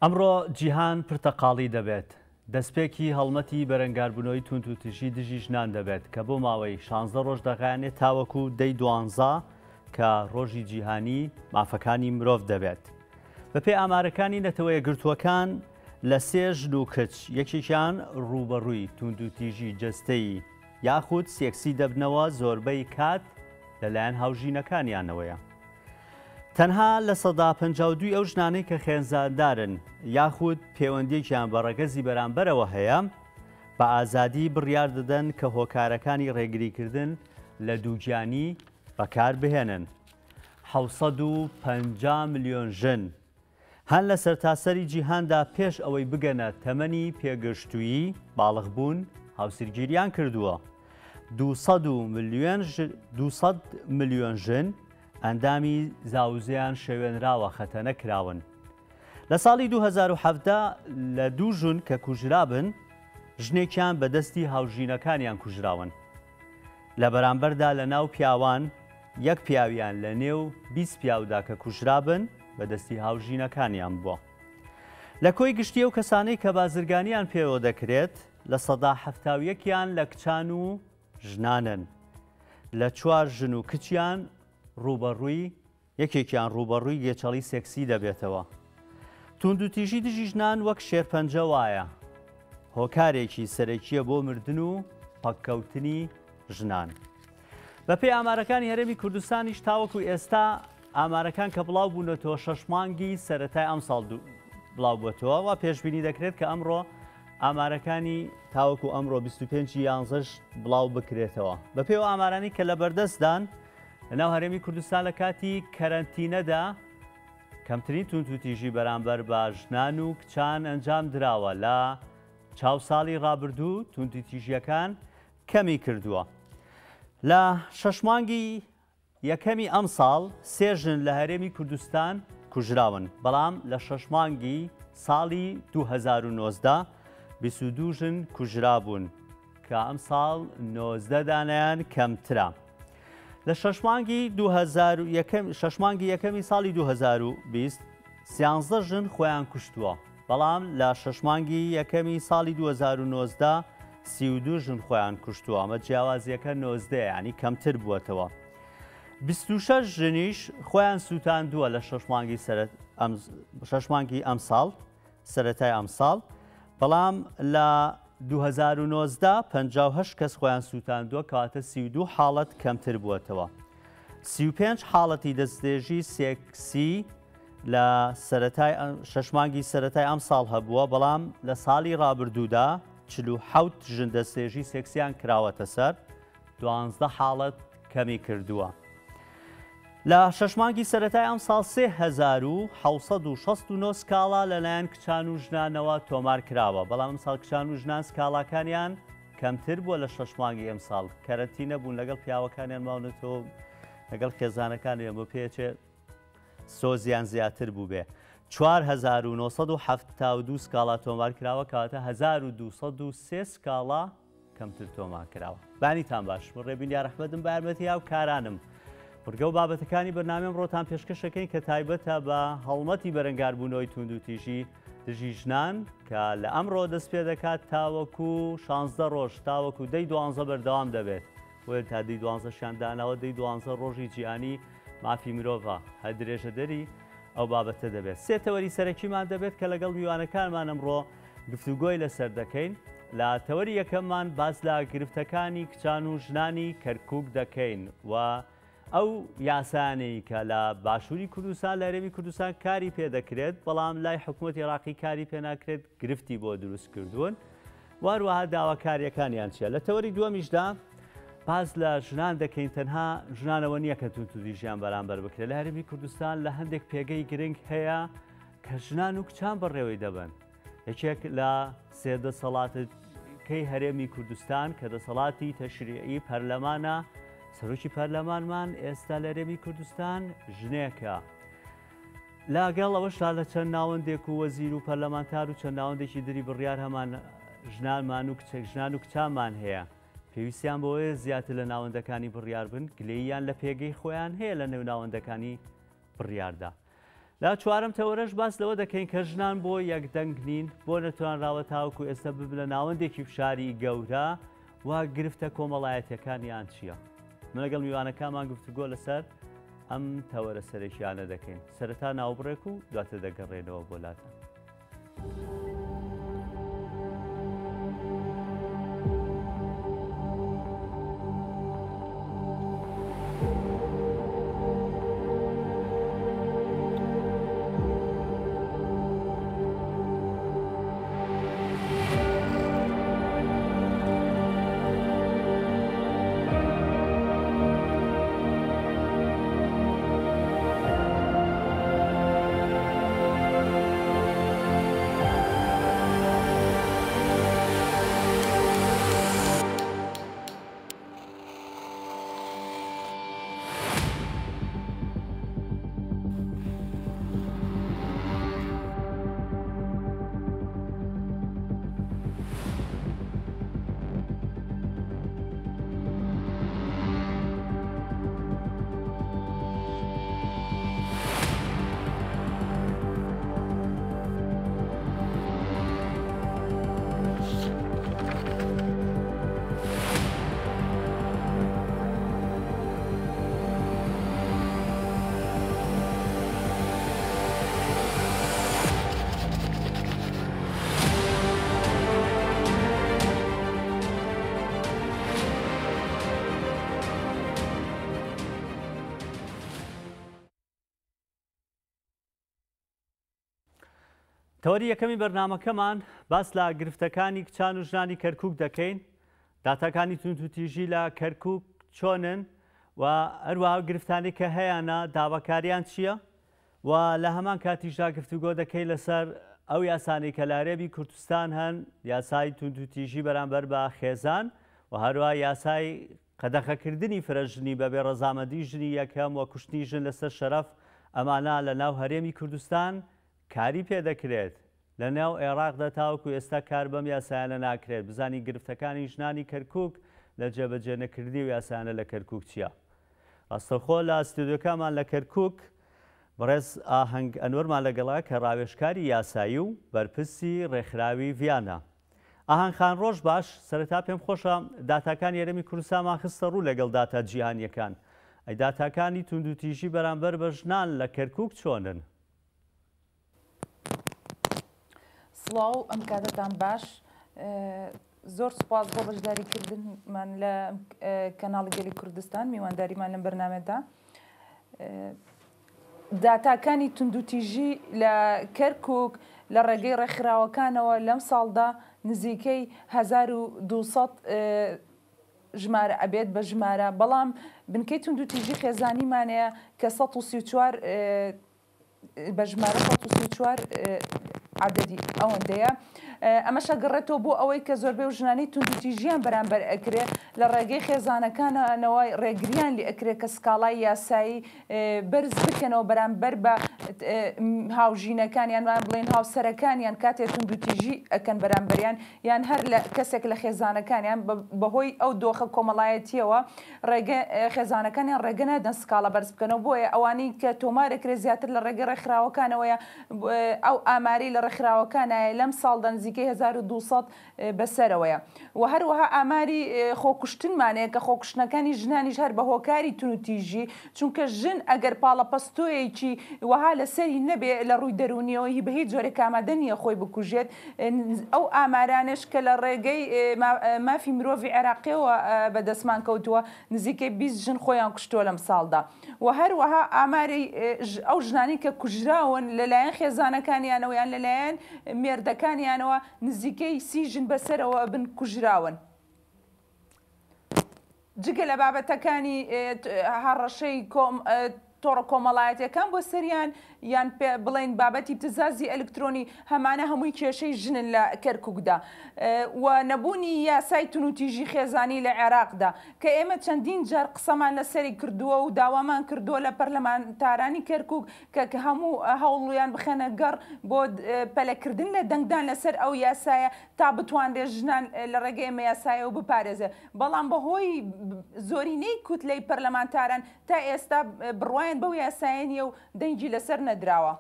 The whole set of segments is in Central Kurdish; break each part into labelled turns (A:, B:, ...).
A: ئەمڕۆ جیهان پرتەقاڵی دەبێت. دەستپێکی هەڵمەتی بەرەنگاربوونەوەی تونت و تژی دژی ژنان دەبێت کە بۆ ماوەی 16 ڕۆژ دەغایانێت تاوەکو دەی دوانزە کە ڕۆژی جیهانی مافەکانی مرۆڤ دەبێت. بەپێی ئامارەکانی نەتەوەیە گرتووەکان لە 3 ژن و کچ یەکێکیان ڕوبەڕووی تونت و تیژی جەستەیی یاخود سێکسی دەبنەوە زۆربەی کات لەلایەن هاوژینەکانیانەوەیە. تەنها لە 152 ئەو ژنانەی کە خێنزاندارن یاخود پەیوەندیەکیان بە ڕێگەزی بەرامبەرەوە هەیە بە ئازادی بڕیار دەدەن کە هۆکارەکانی ڕێگریکردن لە دووگیانی بەکار بهێنن. 750 ملیۆن ژن هەن لە سەرتاسەری جیهاندا پێش ئەوەی بگەنە تەمەنی پێگەشتوویی باڵغبوون هاوسەرگیریان کردووە. 200 ملیۆن ژن ئەندامی زاوزیان شەوێنراوە خەتە نەکراون. لە ساڵی 2017 لە 2 ژن کە کوژرابن ژنێکیان بەدەستی هاوژینەکانیان کوژراون. لە بەرامبەردا لە ناو پیاوان یەک پیاویان لە نێو 20 پیاودا کە کوژرابن بەدەستی هاوژینەکانیان بووە. لە کۆی گشتی ئەو کەسانەی کە بازرگانیان پێوە دەکرێت لە 171یان لە کچان و ژنانن. لە 4 ژن و کچیان ڕوبەڕووی یەکێکیان ڕوبەڕووی گێچەڵی سێکسی دەبێتەوە. تونت و تیژی دژی ژنان وەک شێرپەنجە وایە هۆکارێکی سەرەکیە بۆ مردن و پەککەوتنی ژنان. بەپێی ئامارەکانی هەرێمی کوردستانیش تاوەکو ئێستا ئامارەکان کە بڵاو بوونەتەوە 6 مانگی سەرەتای ئەم ساڵ بڵاو بووەتەوە و پێشبینی دەکرێت کە ئەمڕۆ ئامارەکانی تاوەکو ئەمڕۆ 25/11 بڵاو بکرێتەوە. بەپێی ئامارانی کە لە بەردەستدان لەناو هەرێمی کوردستان لە کاتی کەرەنتینەدا کەمترین تونت و تیژی بەرامبەر بە ژنان و کچان ئەنجام دراوە. لە چاو ساڵی ڕابردوو تونت و تیژیەکان کەمی کردووە. لە 6 مانگی یەکەمی ئەم ساڵ 3 ژن لە هەرێمی کوردستان کوژراون، بەڵام لە 6 مانگی ساڵی 2019 22 ژن کوژرا بوون کە ئەم ساڵ 19 دانیان کەمترە. لە 6 مانگی یەکەمی ساڵی 2020 13 ژن خۆیان کوشتووە، بەڵام لە 6 مانگی یەکەمی ساڵی 2019 32 ژن خۆیان کوشتووە. ئەمە جیاوازیەکە 19 ینی کەمتر بووەتەوە. 26 ژنیش خۆیان سووتاندووە لە 6 مانگی ئەم ساڵ سەرەتای ئەم ساڵ، بەڵام لە 2019 58 کەس خۆیان سووتاندووە کەواتە 32 حاڵەت کەمتر بووەتەوە. 35 حاڵەتی دەستێژی سێکسی لە 6 مانگی سەرەتای ئەم ساڵ هەبووە، بەڵام لە ساڵی ڕابردوودا 47 ژن دەستێژی سێکسیان کراوەتە سەر 12 حاڵەت کەمی کردووە. لە 6 مانگی سەرەتای ئەم ساڵ 3769 سکاڵا لەلایەن کچان و ژنانەوە تۆمار کراوە، بەڵام ئەم ساڵ کچان و ژنان سکاڵاکانیان کەمتر بووە لە 6 مانگی ئەم ساڵ. کەرەنتینە بوون لەگەڵ پیاوەکانیان ماونەتەوە لەگەڵ خێزانەکانیان بۆ پێچێ سۆزیان زیاتر بوو بێ. 4972 سکاڵا تۆمار کراوە کەواتە 1203 سکاڵا کەمتر تۆمار کراوە. بانیتان باش، ڕێبین یارەحمەدم بە یارمەتی هاو کارانم. ڕگە و بابەتەکانی بەرنامەم ڕۆتان پێشکەشەکەین کە تایبەتە بە هەڵمەتی بەرەنگاربوونەوەی تونت و تیژی دژی ژنان کە لە ئەمڕۆ دەست پێ دەکات تاوەکو 16 ڕۆژ تاوەکو دەی 12 بەردەوام دەبێت. وێت تا دەی 12 شاندانەوە دەی 12 ڕۆژی جیهانی مافی مرۆڤە هە درێژە دەری ئەو بابەتە دەبێت. 3 تەوەری سەرەکیمان دەبێت کە لەگەڵ میوانەکانمان ئەمڕۆ گفتوگۆی لەسەر دەکەین. لە تەوەری یەکەممان باس لە گرفتەکانی کچان و ژنانی کەرکووک دەکەین و ئەو یاسانەی کە لە باشووری کوردستان لە هەرێمی کوردستان کاری پێ دەکرێت، بەڵام لای حکوومەتی عێراقی کاری پێ ناکرێت، گرفتی بۆ دروست کردوون، واروەها داواکاریەکانیان چیە. لە تەوەری دووەمیشدا باز لە ژنان دەکەین، تەنها ژنانەوە نییە کە تونت و تیژیان بەرامبەر بکرێت. لە هەرێمی کوردستان لە هەندێک پێگەی گرنگ هەیە کە ژنان و کچان بەڕێوەی دەبن. یەکێک لە 3 دەسەڵاتەکەی هەرێمی کوردستان کە دەسەڵاتی تەشریعی پەرلەمانە، سەرۆکی پەرلەمانمان ئێستا لە هەرێمی کوردستان ژنێکە. لاگەڵ ئەوەشدا لە چەند ناوەندێک و وەزیر و پەرلەمانتار و چەند ناوەندێکی دری بڕیار هەمان ژنانمان و ژنان و کچانمان هەیە. پێویستیان بۆیە زیاتر لە ناوەندەکانی بڕیار بن، گلەییان لە پێگەی خۆیان هەیە لە نێو ناوەندەکانی بڕیاردا. لا چوارم تەوەرەش باس لەوە دەکەین کە ژنان بۆ یەکدەنگ نین بۆ نەتوانراوە تاوەکو ئێستا ببنە ناوەندێکی فشاری گەورە و گرفتە کۆمەڵایەتیەکانیان چییە؟ من لەگەڵ میوانەکانمان گفتوگۆ لەسەر ئەم تەوەرە سەرێکیانە دەکەین. سەرەتا ناوبڕێک و دواتر دەگەڕێنەوە بۆ لاتە. تەوەری یەکەمی بەرنامەکەمان باس لە گرفتەکانی کچان و ژنانی کەرکووک دەکەین. داتاکانی توندوتیژی لە کەرکووک چۆنن و هەروەها گرفتانی کە هەیەە داواکاریان چییە و لە هەمان کاتیشدا گفتوگۆ دەکەی لەسەر ئەو یاسانەی کە لە عەرێبی کوردستان هەن، یاسای توندوتیژی بەرامبەر بە خێزان و هەروەها یاسای قەدەخەکردنی فرەژنی بەبێ ڕەزامەندی ژنی یەکەم و کوشتنی ژن لەسەر شەرەف. ئەمانە لە ناو هەرێمی کوردستان کاری پێدەکرێت. لە ناو عێراقدا تاوەکو ئێستا کار بەم یاسایانە ناکرێت. بزانی گرفتەکانی ژنانی کەرکووک لە جێبەجێ نەکردی و یاسایانە لە کەرکووک چییە؟ ڕاستەوخۆ لە ئەستودیۆکەمان لە کەرکووک بەڕێز ئاهەنگ ئەنوەرمان لەگەڵا کە ڕاوێژکاری یاسایی و بەرپرسی ڕێکخراوی ڤیانە. ئاهەنگ خان ڕۆژ باش، سەرەتا پێم خۆشە داتاکانی هەرێمی کوردستانمان خستە ڕوو لەگەڵ داتا جیهانیەکان. ئەی داتاکانی توندوتیژی بەرامبەر بە ژنان لە کەرکووک چۆنن؟
B: سڵاو، ئەم کاتتان باش. زۆر سوپاس بۆ بەشداریکردنمان لە کەناڵی گەلی کوردستان، میوانداریمان لەم بەرنامەدا. داتاکانی توندوتیژی لە کەرکووک لە ڕێگەی ڕێکخراوەکانەوە لەم ساڵدا نزیکەی 1200 ژمارە ئەبێت بە ژمارە، بەڵام بنکەی توندوتیژی خێزانیمانەیە کە 134 بە ژمارە 134 عدەدی ئەوەندەیە. ئەمەشە گەڕێتەوە بۆ ئەوەی کە زۆربەی و ژنانی توندوتیژیان بەرامبەر ئەکرێت لە ڕێگەی خێزانەکانەوەی ڕێگریان لێ ئەکرێت کە سکاڵای یاسایی بەرز بکەنەوە بەرامبەر بە هاوژینەکانیان، بڵێن هاوسەرەکانیان کاتێک توندوتیژی ئەکەن بەرامبەریان یان هەر لە کەسێک لە خێزانەکانیان بەهۆی ئەو دۆخە کۆمەڵایەتیەوە خێزانەکانیان ڕێگە نادەن سکاڵە بەرز بکەنەوە. بۆیە ئەوانەی کە تۆمارەکرێت زیاتر لە ڕێگەی ڕێکخراوەکانەوەیە ئەو ئاماری لە ڕێکخراوەکانایە لەم ساڵدا نزیکەی 1200 بەسەرەوەیە. و هەروەها ئاماری خۆکوشتنمانەیە کە خۆکوشتنەکانی ژنانیش هەر بە هۆکاری توندوتیژی، چونکە ژن ئەگەر پاڵەپەستۆیەکی وەها لەسەری نەبێ لە ڕووی دەرونیەوە هی بە هیچ جۆرێک ئامادە نییە خۆی بکوژێت. ئەو ئامارانش کە لە ڕێگەی مافی مرۆڤی عێراقیەوە بەدەستمان کەوتووە نزیکەی 20 ژن خۆیان کوشتووە لەم ساڵدا. و هەروەها ئاماری ئەو ژنانی کە کوژراون لەلایەن خێزانەکانیانەوە یان لەلایەن مێردەکانیانەوە نزیکەی 30 ژن بەسەرەوە بن کوژراون. جگە لە بابەتەکانی هەڕەشەی تۆڕە کۆمەڵایەتیەکان بۆ سەریان یان بڵێن بابەتی ابتزازی ئەلکترۆنی هەمانە هەمووی کێشەی ژنن لە کەرکووکدا و نەبوونی یاسای توندوتیژی خێزانی لە عێراقدا کە ئێمە چەندین جار قسەمان لەسەری کردووە و داوامان کردووە لە پەرلەمانتارانی کەرکووک کە هەموو هەوڵیان بخەنە گەڕ بۆ پەلەکردن لە دەنگدان لەسەر ئەو یاسایە تا بتوانێت ژنان لە ڕێگەی ئێمە یاسایە و بپارێزێ. بەڵام بەهۆی زۆرینەی کوتلەی پەرلەمانتاران تا ئێستا بڕوایان بەو یاسایە نیە و دەنگی لەسەر نەدراوە.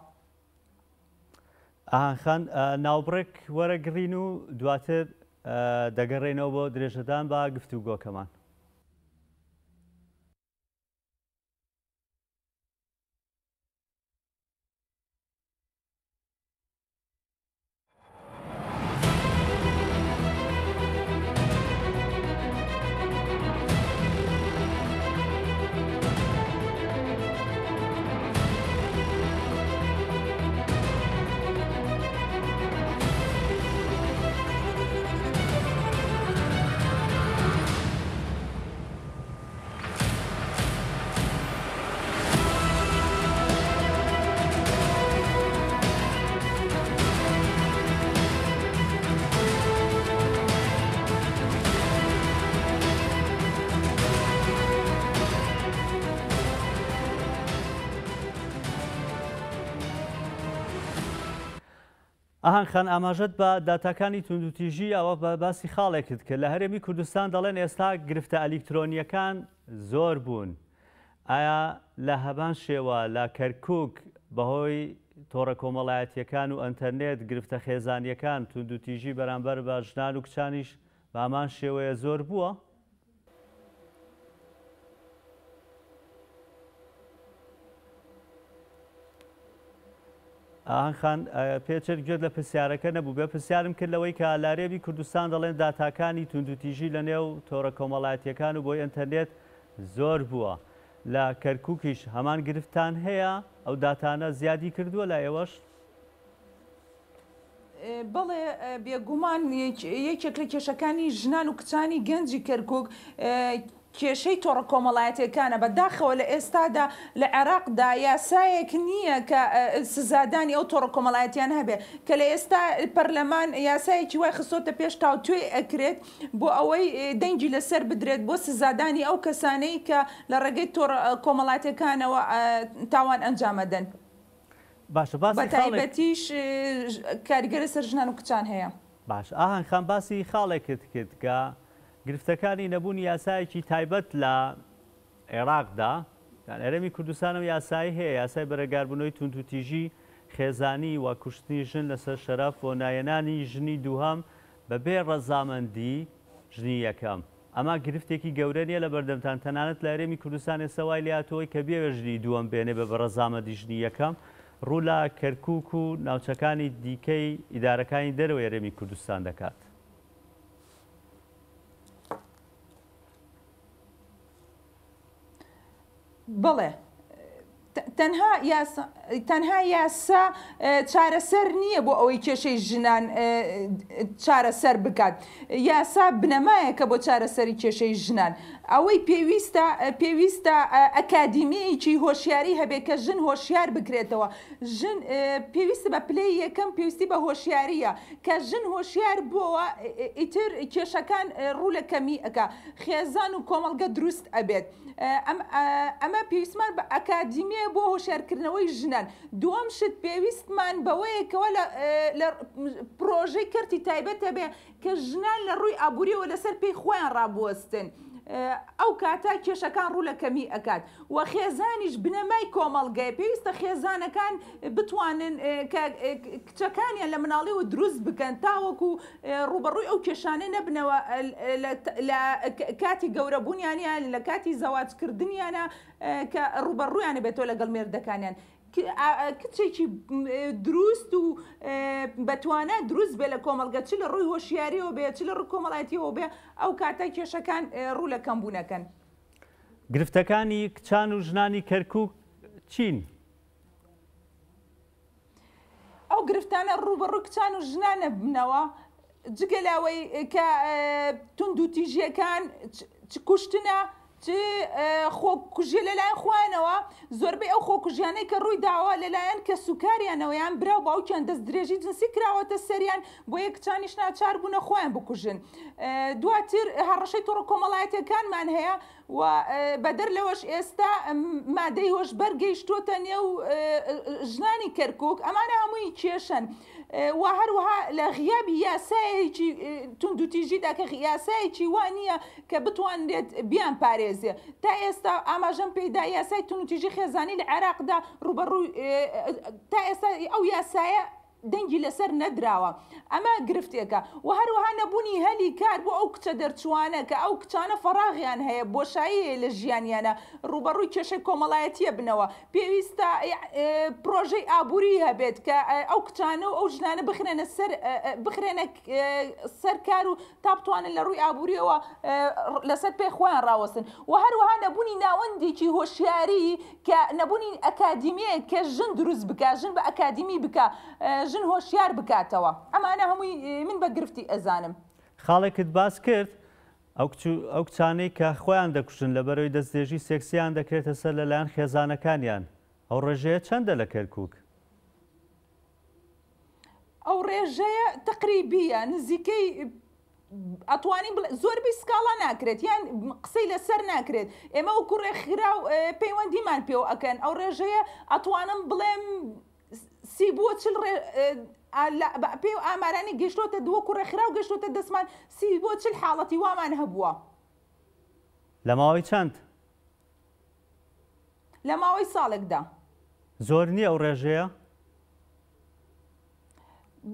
A: ئاهان ناوبڕێک وەرەگرین و دواتر دەگەڕێنەوە بۆ درێژەدان بە گفتوگۆکەمان. ئاهان خان ئاماژەت بە داتاکانی توندوتیژی ئەوە بە باسی خاڵێکت کرد لە هەرێمی کوردستان دەڵێن ئێستا گرفتە ئەلیکترۆنیەکان زۆر بوون. ئایا لە هەمان شێوە لە کەرکووک بەهۆی تۆڕە کۆمەڵایەتیەکان و ئەنتەرنێت گرفتە خێزانیەکان توندوتیژی بەرامبەر بە ژنان و کچانیش بە هەمان شێوەیە زۆر بووە؟ ئاهان پێچێت گوێت لە پرسیارەکە نەبوو بێ پرسیارم کرد لەوەی کە لارێبی کوردستان دەڵێن داتاکانی توندوتیژی لە نێو تۆڕە کۆمەڵایەتیەکان و بۆی ئەنتەرنێت زۆر بووە. لە کەرکووکیش هەمان گرفتان هەیە ئەو داتانە زیادی کردووە لە ئێوەش؟
B: بەڵێ بێگومان یەکێک لە کێشەکانی ژنان و کچانی گەنجی کەرکووک کێشەی تۆڕە کۆمەڵایەتیەکانە بەداخەوە لە ئێستادا لە عێراقدا یاسایەک نییە کە سزادانی ئەو تۆڕە کۆمەڵایەتیان هەبێ کە لە ئێستا پەرلەمان یاسایەکی وای خستۆتە پێش تاوتوێ ئەکرێت بۆ ئەوەی دەنگی لەسەر بدرێت بۆ سزادانی ئەو کەسانەی کە لە ڕێگەی تۆڕە کۆمەڵایەتیەکانەوە تاوان ئەنجامەدەن.
A: باشە
B: بەتایبەتیش کاریگەرە سەر ژنان و کچان هەیە.
A: باش ئاهان خان باسی خاڵێکت کرد کە گرفتەکانی نەبوونی یاسایەکی تایبەت لە عێراقدا هەرێمی کوردستانم یاسایی هەیە یاسای بەرەگاربوونەوەی توندوتیژی خێزانی و کوشتنی ژن لەسەر شەرەف بۆ نایەنانی ژنی دووهەم بەبێ ڕەزامەندی ژنی یەکەم. ئەمە گرفتێکی گەورە نیە لە بەردەمتان تەنانەت لە هەرێمی کوردستان ئێسەوای لاتەوەی کە بێوە ژنی دووەم بێنێ بە ڕەزامەندی ژنی یەکەم ڕوو لە کەرکووک و ناوچەکانی دیکەی ئیدارەکانی دەرەوەی هەرێمی کوردستان دەکات.
B: بڵێ تەنها یاسا چارەسەر نییە بۆ ئەوەی کێشەی ژنان چارەسەر بکات. یاسا بنەمایەکە بۆ چارەسەری کێشەی ژنان. ئەوەی پێویستە ئەکادیمیەیەکی هۆشیاری هەبێت کە ژن هۆشیار بکرێتەوە. ژن پێویستە بە پلەی یەکەم پێویستی بە هۆشیاریە کە ژن هۆشیار بووەوە ئیتر کێشەکان ڕوو لە کەمی ئەکا خێزان و کۆمەڵگە دروست ئەبێت. ئەمە پێویستمان بە ئەکادیمیە بۆ هۆشیارکردنەوەی ژنان. دووەم شت پێویستمان بەوەیەکەوە لە پرۆژەی کەرتی تایبەتە بێ کە ژنان لە ڕووی ئابووریەوە لەسەر پێی خۆیان ڕابوەستن. ئەو کاتا کێشەکان ڕوو لە کەمی ئەکات و خێزانیش بنەمای کۆمەڵگەی پێویستە خێزانەکان بتوانن کچەکانیان لە مناڵیەوە دروست بکەن تاوەکو ڕوبەڕووی ئەو کێشانە نەبنەوە لە کاتی گەورەبوونیانیان لە کاتی زەواجکردنیانە کە ڕوبەڕوویانە بێتەوە لەگەڵ مێردەکانیان. کچێکی دروست و بەتوانە دروست بێ لە کۆمەڵگە چ لە ڕووی هۆشیاریەوە بێ چ لە ڕووی کۆمەڵایەتیەوە بێ ئەو کاتە کێشەکان ڕوو لە کەمبوونەکەن.
A: گرفتەکانی کچان و ژنانی کەرکووک چین؟
B: ئەو گرفتانە ڕوبەڕووی کچان و ژنانە بنەوە جگەلاوەی کە توندوتیژیەکان کوشتنە خۆکوژیە لەلایەن خوانەوە زۆربەی ئەو خۆکوژیانەی کە ڕووی داوە لەلایەن کە سوکاریانەوەیان برا و باوکیان دەست درێژی جنسی کراوەتە سەریان بۆ یە کچانیش ناچار بوونە خۆیان بکوژن. دواتر هەڕەشەی تۆڕە کۆمەڵایەتیەکانمان هەیە و بەدەر لەوەش ئێستا مادەی هۆشبەر گەیشتوتە نێو ژنانی کەرکووک ئەمانە هەمووی کێشن. و هەروەها لە غیابی یاسایەکی توندوتیژیدا کە یاسایەکی وان نییە کە بتوانێت بیان پارێزێ. تا ئێستا ئاماژەم پێدا یاسای توندوتیژی خێزانی لە عێراقدا ڕوبەڕووی تا ئێستا ئەو یاسایە دەنگی لەسەر نەدراوە ئەمە گرفتێکە و هەروەها نەبوونی هەلی کار بۆ ئەو کچە دەرچوانە کە ئەو کچانە فەراغیان هەیە بۆشایی لە ژیانیانە ڕوبەڕووی کێشەی کۆمەڵایەتیە بنەوە پێویستە پرۆژەی ئابووری هەبێت کە ئەو کچانە و ئەو ژنانە بخرێنە سەر کار و تا بتوانن لە ڕووی ئابووریەوە لەسەر پێ خۆیان ڕاوەستن و هەروەها نەبوونی ناوەندێکی هۆشیاری کە نەبوونی ئەکادیمیە کە ژن دروست بکە ژن بە ئەکادیمی بکە ژن هۆشیار بکاتەوە ئەمانە هەمووی من بە گرفتی ئەزانم
A: خاڵێکت باس کرد ئەو کچانەی کە خۆیان دەکوشن لەبەرەوەی دەستێژی سێکسیان دەکرێتە سەر لەلایەن خێزانەکانیان ئەو ڕێژەیە چەندە لە کەرکووک؟
B: ئەو ڕێژەیە تقریبیە نزیکەی ئەتوانین زۆربەی سکاڵا ناکرێت یان قسەی لەسەر ناکرێت ئێمە وەکو ڕێکخرا و پەیوەندیمان پێوە ئەکەن ئەو ڕێژەیە ئەتوانم بڵێم سی بۆ چل پێ و ئامارانی گەشتۆتە وەکو ڕێکخرا و گەشتۆتە دەستمان سی بۆ چل حاڵەتی وامان هەبووە
A: لە ماوەی چەند؟
B: لە ماوەی ساڵێکدا
A: زۆر نییە ئەو ڕێژەیە؟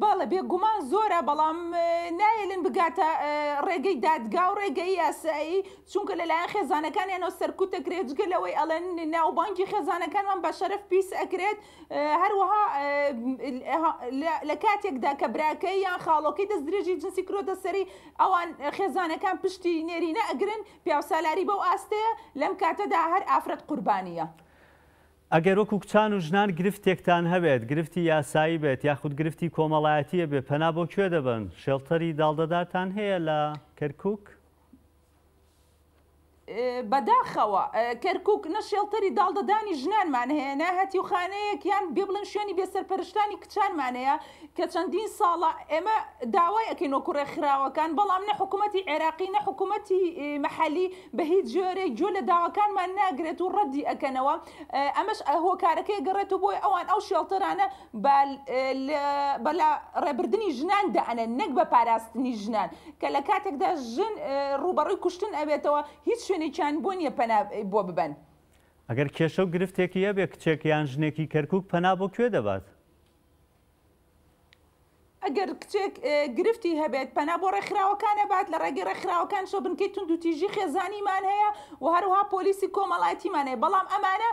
B: بەڵێ بێگومان زۆرە بەڵام نایلن بگاتە ڕێگەی دادگا و ڕێگەی یاسایی چونکە لەلایەن خێزانەکانیانەوە سەرکوتەکرێت جگەلەوەی ئەڵێن ناوبانکی خێزانەکانمان بە شەرەف پیس ئەکرێت هەروەها لە کاتێکدا کە براکەی یان خاڵۆکەی دەستدرێژی جنسی کرۆتە سەری ئەوان خێزانەکان پشتی نێرینە ئەگرن پیاوسالاری بەو ئاستەیە لەم کاتەدا هەر ئافرەت قوربانیە.
A: ئەگەر وەکو کچان و ژنان گرفتێکتان هەبێت گرفتی یاسایی بێت یاخود گرفتی کۆمەڵایەتیە بێت پەنا بۆ کوێ دەبن؟ شێڵتەری داڵدەدارتان هەیە لە کەرکووک؟
B: بەداخەوە کەرکووک نە شێڵتەری داڵدەدانی ژنانمان هەیە ناهەتی و خانەیەکیان بێ بڵێن شوێنی بێسەرپەرشتانی کچانمان هەیە کە چەندین ساڵە ئێمە داوای ئەکەین وەکو ڕێکخراوەکان بەڵام نە حکوومەتی عێراقی نە حکوومەتی مەحەلی بە هیچ جۆرەی جۆ لە داواکانمان ناگرێت و ڕەدی ئەکەنەوە ئەمەش هۆکارەکەی گەڕێت و بۆی ئەوان ئەو شێڵتەرانە بەلا ڕێبردننی ژنان دەئەنە نەک بە پاراستنی ژنان کە لە کاتێکدا ژن ڕوبەڕووی کوشتن ئەبێتەوە هیچ شوێنێکیان بۆ نییە پەنا بۆ ببەن.
A: ئەگەر کێشە و گرفتێکی هەبێ کچێک یان ژنێکی کەرکووک پەنا بۆ کوێ دەبات؟
B: ئەگەر کچێک گرفتی هەبێت پەنا بۆ ڕێکخراوەکانە بات لە ڕێگەی ڕێکخراوەکان شۆ بنکەی تونند و تیژی خێزانیمان هەیە و هەروها پۆلیسی کۆمەڵایەتیمان هەیە بەڵام ئەمانە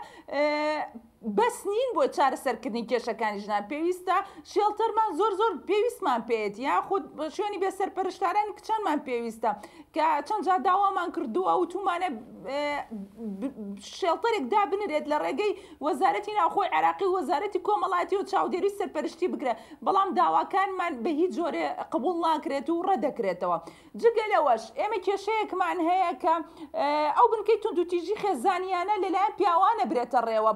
B: بەس نین بۆ چارەسەرکردنی کێشەکانی ژنان پێویستە شێڵتەرمان زۆر پێویستمان پێێت یاخود شوێنی بێسەرپەرشتارانی کچانمان پێویستە کە چەند جا داوامان کردووە و تومانە شێڵتەرێک دابنرێت لە ڕێگەی وەزارەتی ناوخۆی عێراقی وەزارەتی کۆمەڵایەتی و چاودێری سەرپەرشتی بکرێت بەڵام داواکانمان بە هیچ جۆرێ قبول ناکرێت و ڕەدەکرێتەوە جگەلەوەش ئێمە کێشەیەکمان هەیە کە ئەو بنکەی تونند و تیژی خێزانیانە لەلایەن پیاوانە برێتە ڕێوە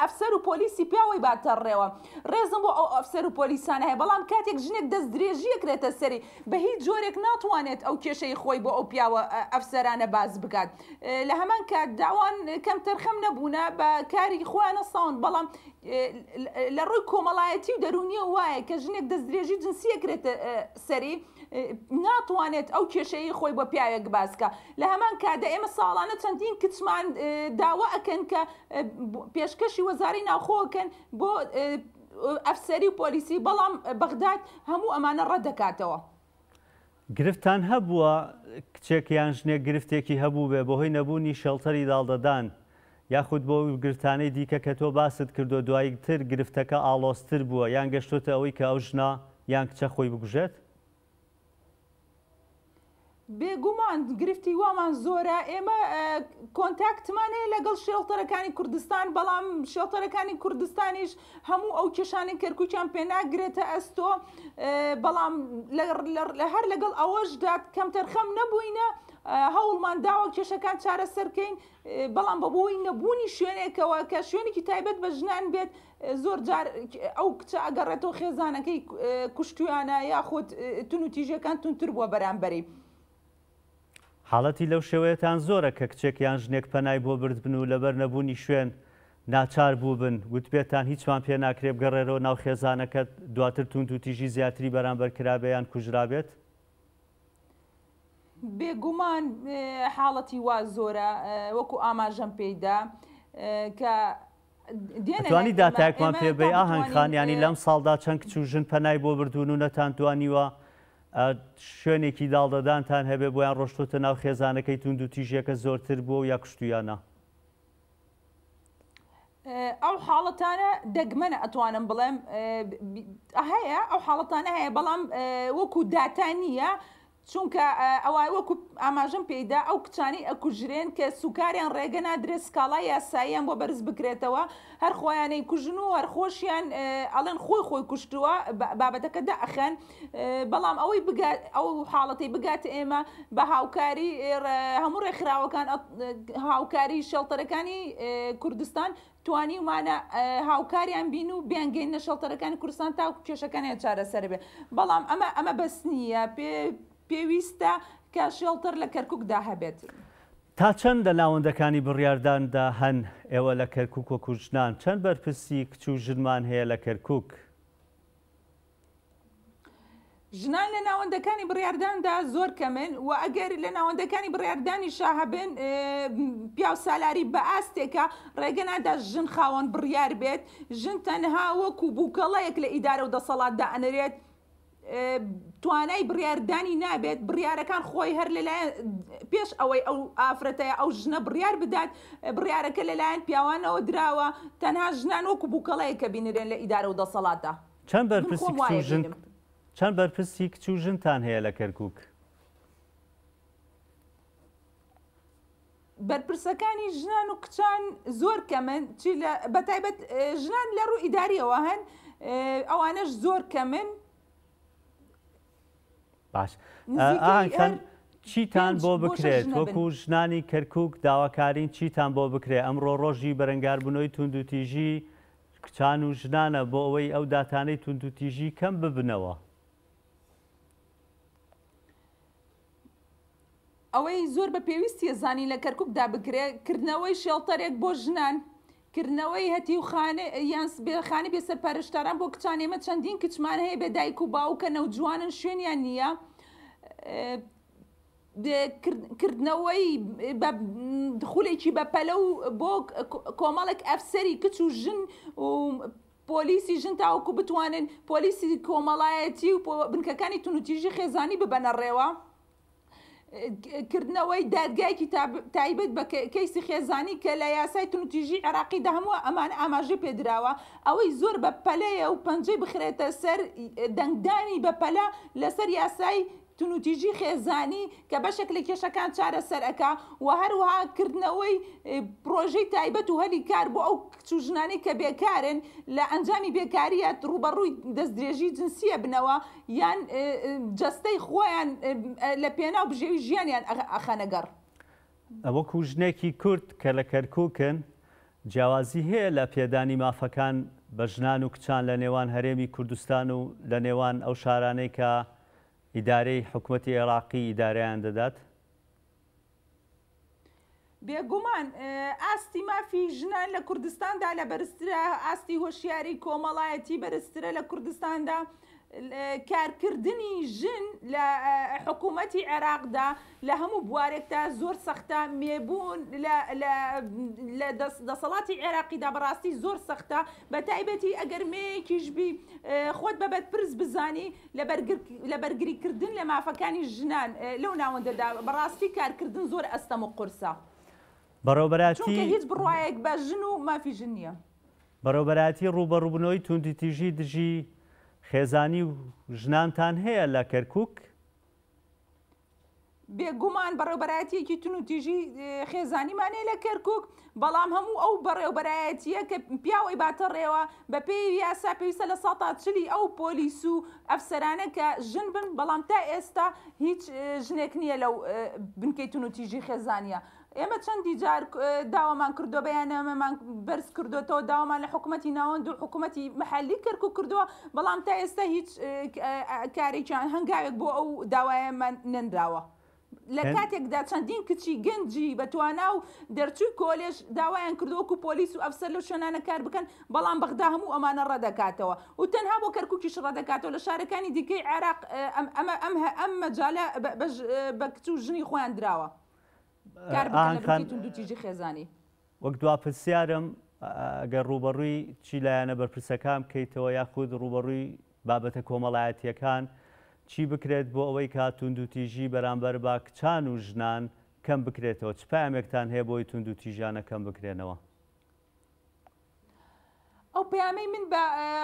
B: ئەفسەر و پۆلیسی پیاوەی باتە ڕێوە ڕێزم بۆ ئەو ئەفسەر و پۆلیسانە هەیە بەڵام کاتێک ژنێک دەست درێژیەکرێتە سەری بە هیچ جۆرێک ناتوانێت ئەو کێشەی خۆی بۆ ئەو پیاوە ئەفسەرانە باز بکات لە هەمان کات داوان کەم تەرخەم نەبوونە بە کاری خۆیانە ساوند بەڵام لە ڕووی کۆمەڵایەتی و دەرونیە وایە کە ژنێک دەست درێژی جنسیەکرێتە سەری ناتوانێت ئەو کێشەی خۆی بە پیاوێک باسکە لە هەمان کاتدا ئێمە ساڵانە چەندین کچمان داوا ئەکەن کە پێشکەشی وەزاری ناوخۆکەن بۆ ئەفسەری و پۆلیسی بەڵام بەغداد هەموو ئەمانە ڕەدەکاتەوە.
A: گرفتان هەبووە کچێک یان ژنێک گرفتێکی هەبوو بێ بەهۆی نەبوونی شێڵتەری داڵدەدان یاخود بۆ گرتانەی دیکە کە تۆ باست کردو دوایی تر گرفتەکە ئاڵۆزتر بووە یان گەشتۆتە ئەوەی کە ئەو ژنا یان کچە خۆی بکوژێت؟
B: بێگومان گرفتی وامان زۆرە ئێمە کۆنتاکتمان هەیە لەگەڵ شێڵتەرەکانی کوردستان بەڵام شێڵتەرەکانی کوردستانیش هەموو ئەو کێشانی کەرکووکیان پێناگرێتە ئەستۆ بەڵام هەر لەگەڵ ئەوەشدا کەم تەرخەم نەبووینە هەوڵمان داوە کێشەکان چارەسەرکەین بەڵام بەبووی نەبوونی شوێنێکەوە کە شوێنێکی تایبەت بە ژنان بێت زۆر جار ئەو کچە ئەگەڕێتەوە خێزانەکەی کوشتیانە یاخود تون و تیژەکان تونتر بووە بەرامبەری.
A: حاڵەتی لەو شێوەیەتان زۆرە کە کچێک یان ژنێک پەنای بۆ برد بن و لەبەر نەبوونی شوێن ناچار بوو بن وتبێتان هیچمان پێ ناکرێت بگەڕێرەوە ناو خێزانەکە دواتر تونند و تیژی زیاتری بەرامبەر کرابێ یان کوژرابێت؟
B: بێگومان حاڵەتی وا زۆرە وەکو ئاماژەم پێیدا کە
A: توانی داتایەکمان پێبێ ئاهەنگ خان ینی لەم ساڵدا چەند کچ و ژن پەنای بۆ بردوون و نەتانتوانیوە شوێنێکی داڵدەدانتان هەبێ بۆیان ڕۆشتۆتە ناو خێزانەکەی توند و تیژێکە زۆرتر بووە یا کوشتویانە؟
B: ئەو حاڵەتانە دەگمەنە ئەتوانم بڵێم هەیە ئەو حاڵەتانە هەیە بەڵام وەکو داتا نییە چونکە ئەوای وەکو ئاماژەم پێیدا ئەو کچانی ئەکوژرێن کە سوکاریان ڕێگە نادرێت سکاڵای یاساییان بۆ بەرز بکرێتەوە هەر خۆیانەی کوژن و هەرخۆشیان ئەڵێن خۆی کوشتووە بابەتەکە دەئەخەن بەڵام ئەوەی ئەو حاڵەتی بگاتە ئێمە بە هاوکاری هەموو ڕێکخراوەکان هاوکاری شەڵتەرەکانی کوردستان توانی ومانە هاوکاریان بین و بیانگەینە شەڵتەرەکانی کوردستان تا کێشەکانیان چارەسەر بێ بەڵام ئەمە بەس نییە پێویستە کە شێڵتر لە کەرکووکدا هەبێت.
A: تا چەند لە ناوەندەکانی بڕیارداندا هەن ئێوە لە کەرکووک و کوژنان چەند بەرپرسی کچ و ژنمان هەیە لە کەرکووک؟
B: ژنان لە ناوەندەکانی بڕیارداندا زۆر کەمن و ئەگەر لە ناوەندەکانی بڕیاردانی شاهبن پیا و سالاری بە ئاستێکە ڕێگە نادا ژن خاوەن بڕیار بێت ژن تەنها وەکو بووکەڵەیەک لە ئیدارە و دەسەڵاتدا ئەنەرێت توانای بڕیاردانی نابێت بڕیارەکان خۆی هەر لەلایەن پێش ئەوەی ئەو ئافرەتەیە ئەو ژنە بڕیار بدات بڕیارەکە لەلایەن پیاوانەوە دراوە تەنها ژنان وەکو بووکەڵەیەکە بینرێن لە ئیدارە و دەسەڵاتدا.
A: چەند بەرپرسی کچ و ژنتان هەیە لە کەرکووک؟
B: بەرپرسەکانی ژنان و کچان زۆر کەمن بەتایبەت ژنان لە ڕوو ئیداریەوە هەن ئەوانەش زۆر کەمن.
A: باش چیتان بۆ بکرێت وەکو ژنانی کەرکووک داواکارین چیتان بۆ بکرێت ئەمڕۆ ڕۆژی بەرەنگاربوونەوەی تونند و تیژی کچان و ژنانە بۆ ئەوەی ئەو داتانەی تونند و تیژی کەم ببنەوە؟
B: ئەوەی زۆر بە پێویستیە زانی لە کەرکووکدا بکرێت کردنەوەی شێڵتەرێک بۆ ژنان کردنەوەی هەتی و یان خانی بێسەر پەرشتاران بۆ کچان ئێمە چەندین کچمان هەیە بێ دایک و باوکە نەوجوانن شوێنیان نییە کردنەوەی خولێکی بەپەلە و بۆ کۆمەڵێک ئەفسەری کچ و ژن و پۆلیسی ژن تاوەکو بتوانن پۆلیسی کۆمەڵایەتی و بنکەکانی تونوتیژی خێزانی ببەنە ڕێوە کردنەوەی دادگایکی تایبەت بە کەیسی خێزانی کە لە یاسای تونوتیژی عێراقیدا هەموو ئەمان ئاماژە پێدراوە ئەوەی زۆر بە پەلەیە و پەنجەی بخرێتە سەر دەنگدانی بەپەلە لەسەر یاسای تونوتیژی خێزانی کە بەشێک لە کێشەکان چارەسەر ئەکا و هەروەها کردنەوەی پرۆژەی تایبەت و هەلی کار بۆ ئەو کچ و ژنانەی کە بێکارن لە ئەنجامی بێکاریە ڕوبەڕووی دەستدرێژی جنسیە بنەوە یان جەستەی خۆیان لە پێناو بژێوی ژیانیان ئەخەنەگەڕ.
A: وەکو ژنێکی کورد کە لە کەرکووکن جیاوازی هەیە لە پێدانی مافەکان بە ژنان و کچان لە نێوان هەرێمی کوردستان و لە نێوان ئەو شارانەی کە ئیدارەی حکوومەتی عێراقی ئیدارەیان دەدات؟
B: بێگومان ئاستی مافی ژنان لە کوردستاندا لە بەرزترە ئاستی هۆشیاری کۆمەڵایەتی بەرزترە لە کوردستاندا کارکردنی ژن لە حکوومەتی عێراقدا لە هەموو بوارێکدا زۆر سەختە مێبوون لە دەسەڵاتی عێراقیدا بەڕاستی زۆر سەختە بە تایبەتی ئەگەر مەیەکیشبی خۆت بەبەت پرس بزانی لە بەرگریکردن لە مافەکانی ژنان لەو ناوەندەدا بەڕاستی کارکردن زۆر ئەستەم و قورسە چونکە هیچ بڕوایەک بە ژن و مافی ژن نییە.
A: بەڕێوەبەرایەتی ڕوبەڕووبوونەوەی توندتیژی دژی خێزانی و ژنانتان هەیە لە کەرکووک؟
B: بێگومان بەڕێوەبەرایەتیەکی تونوتیژی خێزانیمانەیە لە کەرکووک بەڵام هەموو ئەو بەڕێوەبەرایەتیە کە پیاوەی باتە ڕێوە بە پێی یاسا پێویستە لە ساڵتا چلی ئەو پۆلیس و ئەفسەرانە کە ژن بن بەڵام تا ئێستا هیچ ژنێک نییە لەو بنکەی تونوتیژی خێزانیە. ئێمە چەندی جار داوامان کردو بەیانەمەمان بەرز کردوێتەوە داوامان لە حکوومەتی ناوەند و حکوومەتی مەحەلی کەرکووک کردووە بەڵام تا ئێستا هیچ کارێکیان هەنگاوێک بۆ ئەو داوایەمان نەنراوە. لە کاتێکدا چەندین کچی گەنجی بەتوانا و دەرچووی کۆلێژ داوایان کردووەکو پۆلیس و ئەفسەر لەو شوێنانە کار بکەن بەڵام بەغدا هەموو ئەمانە ڕەدەکاتەوە و تەنها بۆ کەرکووکیش ڕەدەکاتەوە لە شارەکانی دیکەی عێراق ئەم مەجالە بە کچ و ژنی خۆیان دراوە کار بکەن لە بنکەی توندوتیژی خێزانی.
A: وەک دواپرسیارم ئەگەر ڕوبەڕووی چی لایەنە بەرپرسەکان بکەیتەوە یاخود ڕوبەڕووی بابەتە کۆمەڵایەتیەکان چی بکرێت بۆ ئەوەی کاتون و تیژی بەرامبەر با کچان و ژنان کەم بکرێتەوە چ پامێکتان هەیە بۆی تونند و تیژانە کەم بکرێنەوە؟
B: ئەو پەیامەی من بە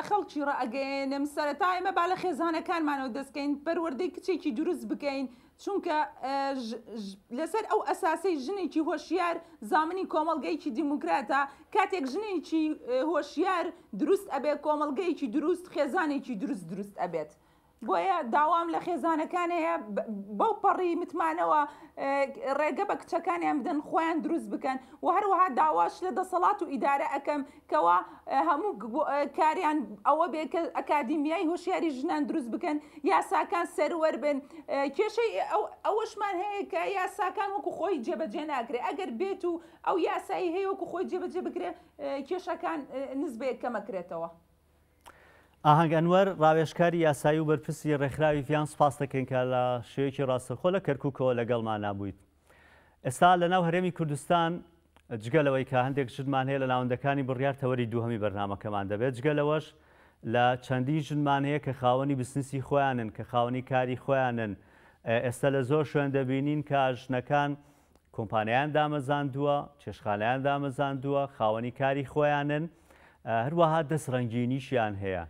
B: خەڵکی ڕائگەێنم سەرەتا ئێمە با لە خێزانەکانمانەوە دەستکەین پەروەردەی کچێکی دروست بکەین چونکە لەسەر ئەو ئەساسی ژنێکی هۆشیار زامنی کۆمەڵگەیکی دیموکراتە کاتێک ژنێکی هۆشیار دروست ئەبێ کۆمەڵگەیکی دروست خێزانێکی دروست ئەبێت. بۆیە داوام لە خێزانەکان هەیە بەو پەڕی متمانەوە ڕێگە بە کچەکانیان بدەن خۆیان دروست بکەن و هەروەها داواش لە دەسەڵات و ئیدارە ئەەکەم کەوا هەموو کاریان ئەوە بێ کە ئەکادیمیای هۆشیاری ژنان دروست بکەن یاساکان سەروەر بن کێشەی ئەوەشمان هەیە کە یاساکان وەکو خۆی جێبەجێ ناکرێ ئەگەر بێت و ئەو یاسایی هەیە وەکو خۆی جێبەجێ بکرێ کێشەکان نسبەیە کەمەکرێتەوە.
A: ئاهەنگ ئەنوەر ڕاوێژکاری یاسایی و بەرپرسی ڕێکخراوی ڤیان سپاس دەکەین کە لە شێوەیەکی ڕاستەخۆ لە کەرکووکەوە لەگەڵمان نابوویت. ئێستا لە ناو هەرێمی کوردستان جگەلەوەی کە هەندێک ژنمان هەیە لە ناوەندەکانی بڕیار تەوەری دووهەمی بەرنامەکەمان دەبێت جگەلەوەش لە چەندی ژنمان هەیە کە خاوەنی بزنسی خۆیانن کە خاوەنی کاری خۆیانن ئێستا لە زۆر شوێن دەبینین کە ژنەکان کۆمپانیایان دامەزاندووە چێشخانەیان دامەزاندووە خاوەنی کاری خۆیانن هەروەها دەستڕەنگینیشیان هەیە.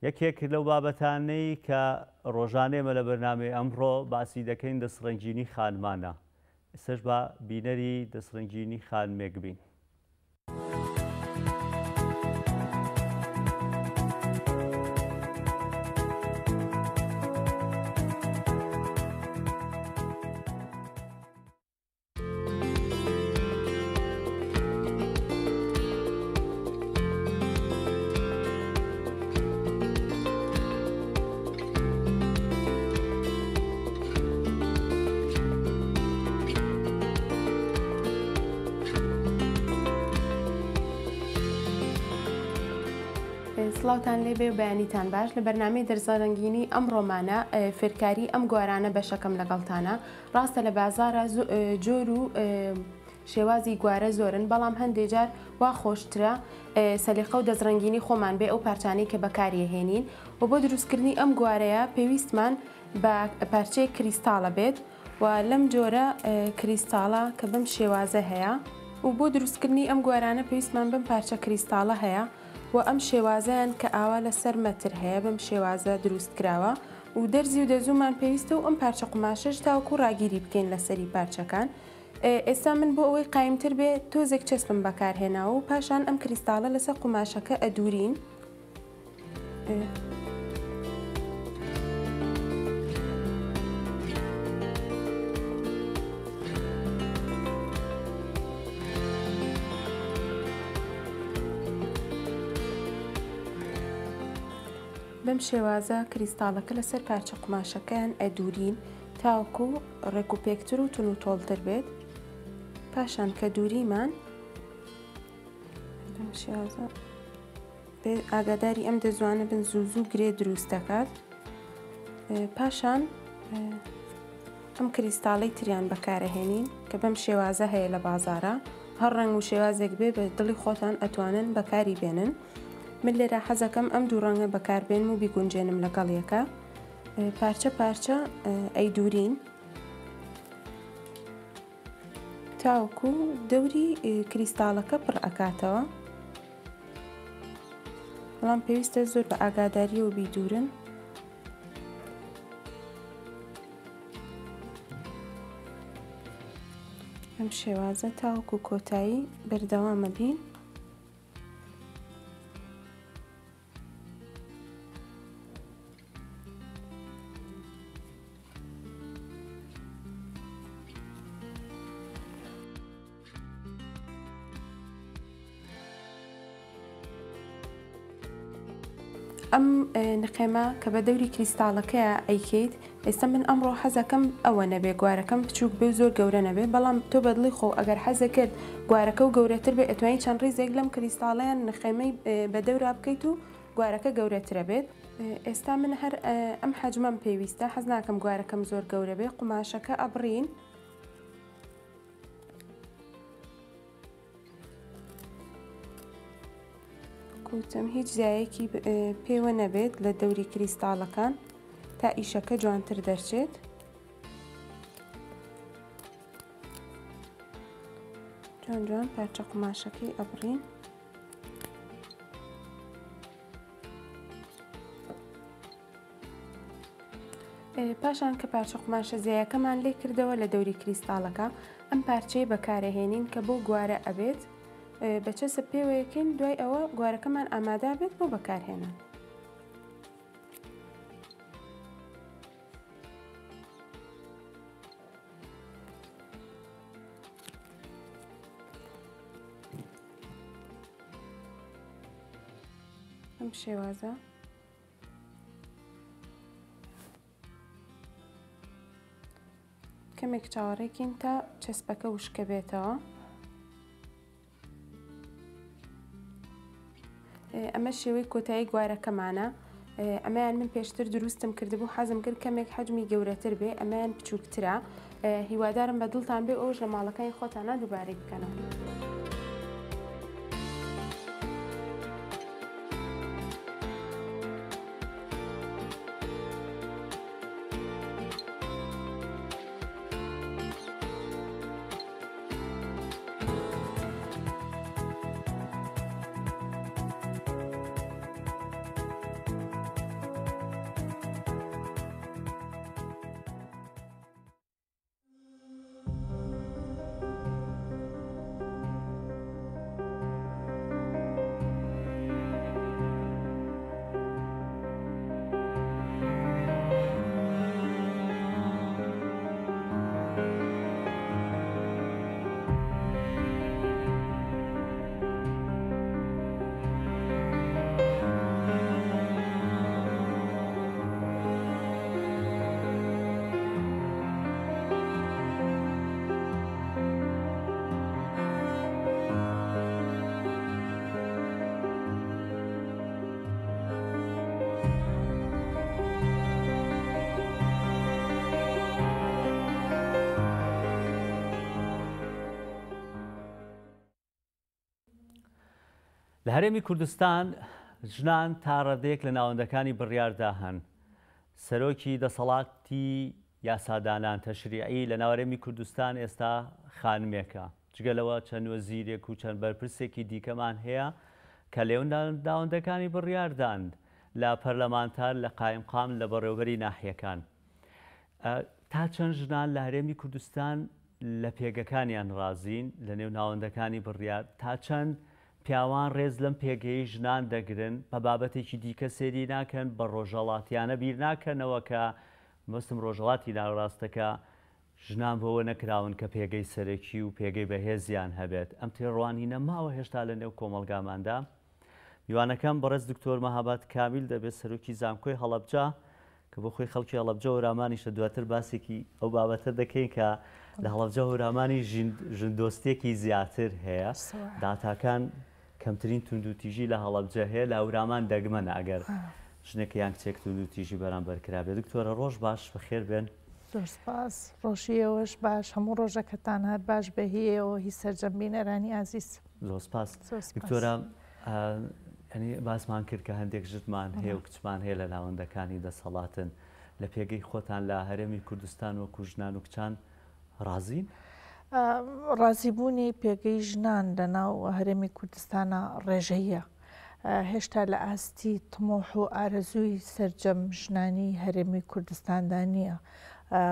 A: یەکێک لەو بابەتانەی کە ڕۆژانێمە لە بەرنامەی ئەمڕۆ باسی دەکەین دەستڕەنگینی خانمانە. ئێستش بە بینەری دەستڕەنگینی خانمێک بین.
C: سڵاوتان لێبێ و بەیانیتان باش لە بەرنامەی دەرزەڕەنگینی ئەم ڕۆمانە فێرکاری ئەم گۆرانە بەشەکەم لەگەڵتانە ڕاستە لە بازارە جۆر و شێوازی گوارە زۆرن بەڵام هەندێک جار وا خۆشترە سەلیقە و دەستڕەنگینی خۆمان بێ ئەو پارچانەی کە بەکاریهێنین و بۆ دروستکردنی ئەم گوارەیە پێویستمان بە پارچەی کریستاڵە بێت و لەم جۆرە کریستاڵە کە بەم شێوازە هەیە و بۆ دروستکردنی ئەم گوارانە پێویستمان بم پارچە کریستاڵە هەیە و ئەم شێوازیان کە ئاوا لەسەر مەتر هەیە بەم شێوازە دروست کراوە و دەرزی و دەزوومان پێویستە و ئەم پارچە قوماشەش تاوەکو ڕاگیری بکەین لەسەری پارچەکان. ئێستا من بۆ ئەوەی قایمتر بێ تۆزێک چەسپم بەکارهێناوە و پاشان ئەم کریستاڵە لەسەر قوماشەکە ئەدورین. بەم شێوازە کریستاڵەکە لەسەر پارچە قوماشەکەیان ئەدورین تاوەکو ڕێک و پێکتر و تون و تۆڵتر بێت. پاشان کە دووریمان بەم شێوازە ئاگاداری ئەم دەزوانە بن زوو گرێ دروست دەکات. پاشان ئەم کریستاڵی تریان بەکارەهێنین کە بەم شێوازە هەیە لە بازارە هەر ڕەنگ و شێوازێک بێ بە دڵی خۆتان ئەتوانن بەکاری بێنن. من لێرە حەزەکەم ئەم دوو ڕەنگە بەکاربێنم و بیگونجێنم لەگەڵ یەکە پارچە پارچە ئەی دوورین تاوەکو دەوری کریستاڵەکە پڕ ئەکاتەوە بەڵام پێویستە زۆر بە ئاگاداری و بیدورن. ئەم شێوازە تاوەکو کۆتایی بەردەوامە بین. ئەم نقێمە کە بە دەوری کریستاڵەکەیە ئەیکەیت ئێستا من ئەمڕۆ حەزەکەم ئەوە نەبێ گوارەکەم بچووک بێ و زۆر گەورە نەبێ بەڵام تۆ بەدڵی خۆ ئەگەر حەزە کرد گوارەکە و گەورەتر بێ ئەتوانین چەند ڕیزێک لەم کریستاڵیان نخێمەی بە دەورا بکەیت و گوارەکە گەورەترە بێت. ئێستا من هەر ئەم حەجمەم پێویستە حەز ناکەم گوارەکەم زۆر گەورە بێ قوماشەکە ئەبڕین وتم هیچ زایەکی پێوە نەبێت لە دەوری کریستاڵەکان تا ئیشەکە جوانتر دەرچێت. جوان جوان پارچە قماشەکەی ئەبڕین. پاشان کە پارچە قماشە زیایەکەمان لێ کردەوە لە دەوری کریستاڵەکە، ئەم پارچەی بەکارەهێنین کە بۆ گوارە ئەبێت بە چەسە پێوەیەکەین، دوای ئەوە گوارەکەمان ئامادا بێت بۆ بەکارهێنان. ئەم شێوازە کەمێک چاوەڕێکین تا چەسپەکە وشکە بێتەوە. ئەمە شێوەی کۆتایی گوارەکەمانە. ئەمەیان من پێشتر دروستم کردبوو، حەزم کرد کەمێک حەجمی گەورەتر بێ، ئەمەیان بچووکترە. هیوادارم بە دڵتان بێ ئەوش لە ماڵەکانی خۆتانە دووبارەی بکەنەوە.
A: لە هەرێمی کوردستان ژنان تا ڕادەیەک لە ناوەندەکانی بڕیاردا هەن. سەرۆکی دەسەڵاتی یاسادانان تەشریعی لە ناوەرێمی کوردستان ئێستا خانمێکە. جگەلەوە چەند وەزیرێک و چەند بەرپرسێکی دیکەمان هەیە کە لێوەندەکانی بڕیاردان لە پەرلەمانتار لە قایمقام لە بەڕێوەبەری ناحیەکان. تا چەند ژنان لە هەرێمی کوردستان لە پێگەکانیان ڕازین لە نێو ناوەندەکانی بڕیار، تا چەند پیاوان ڕێز لەم پێگەی ژنان دەگرن بە بابەتێکی دیکە سێری ناکەن، بە ڕۆژەڵاتیانە بیر ناکەنەوە کە مەستم ڕۆژەڵاتی ناڕاستەکە ژنان بەوە نەکراون کە پێگەی سەرەکی و پێگەی بەهێزیان هەبێت. ئەم تێڕوانینە ماوە هێشتا لە نێو کۆمەلگاماندا. میوانەکەم بەڕێز دکتۆر مەهاباد کامیل دەبێت سەرۆکی زانکۆی هەڵەبجە کە بۆ خۆی خەڵکی هەڵەبجە هەورامانیشە دواتر باسێکی ئەو بابەتە دەکەین کە لە هەڵەبجە هەورامانی ژندۆستێکی زیاتر هەیە. داتاکان کەمترین توندوتیژی لە هەڵەبجە هەیە، لە هەورامان دەگمەنە ئەگەر ژنێک یان کچێک توندوتیژی بەرامبەر کرابێت. دکتۆرە ڕۆژ باش بەخێر بێن.
D: زۆر سپاس، ڕۆژیەوەش باش، هەموو ڕۆژەکەتان هەر باش بەهیەوە هی سەرجەمبینەرانی ئازیز.
A: زۆر سپاس. دکتۆرە ینی باسمان کرد کە هەندێک ژنمان هەیە و کچمان هەیە لە ناوەندەکانی دەسەڵاتن. لە پێگەی خۆتان لە هەرێمی کوردستان وەکو ژنان و کچان ڕازین؟
D: ڕازیبوونی پێگەی ژنان لە ناو هەرێمی کوردستانە ڕێژەیە. هێشتا لە ئاستی تمۆح و ئارەزووی سەرجەم ژنانی هەرێمی کوردستاندا نییە.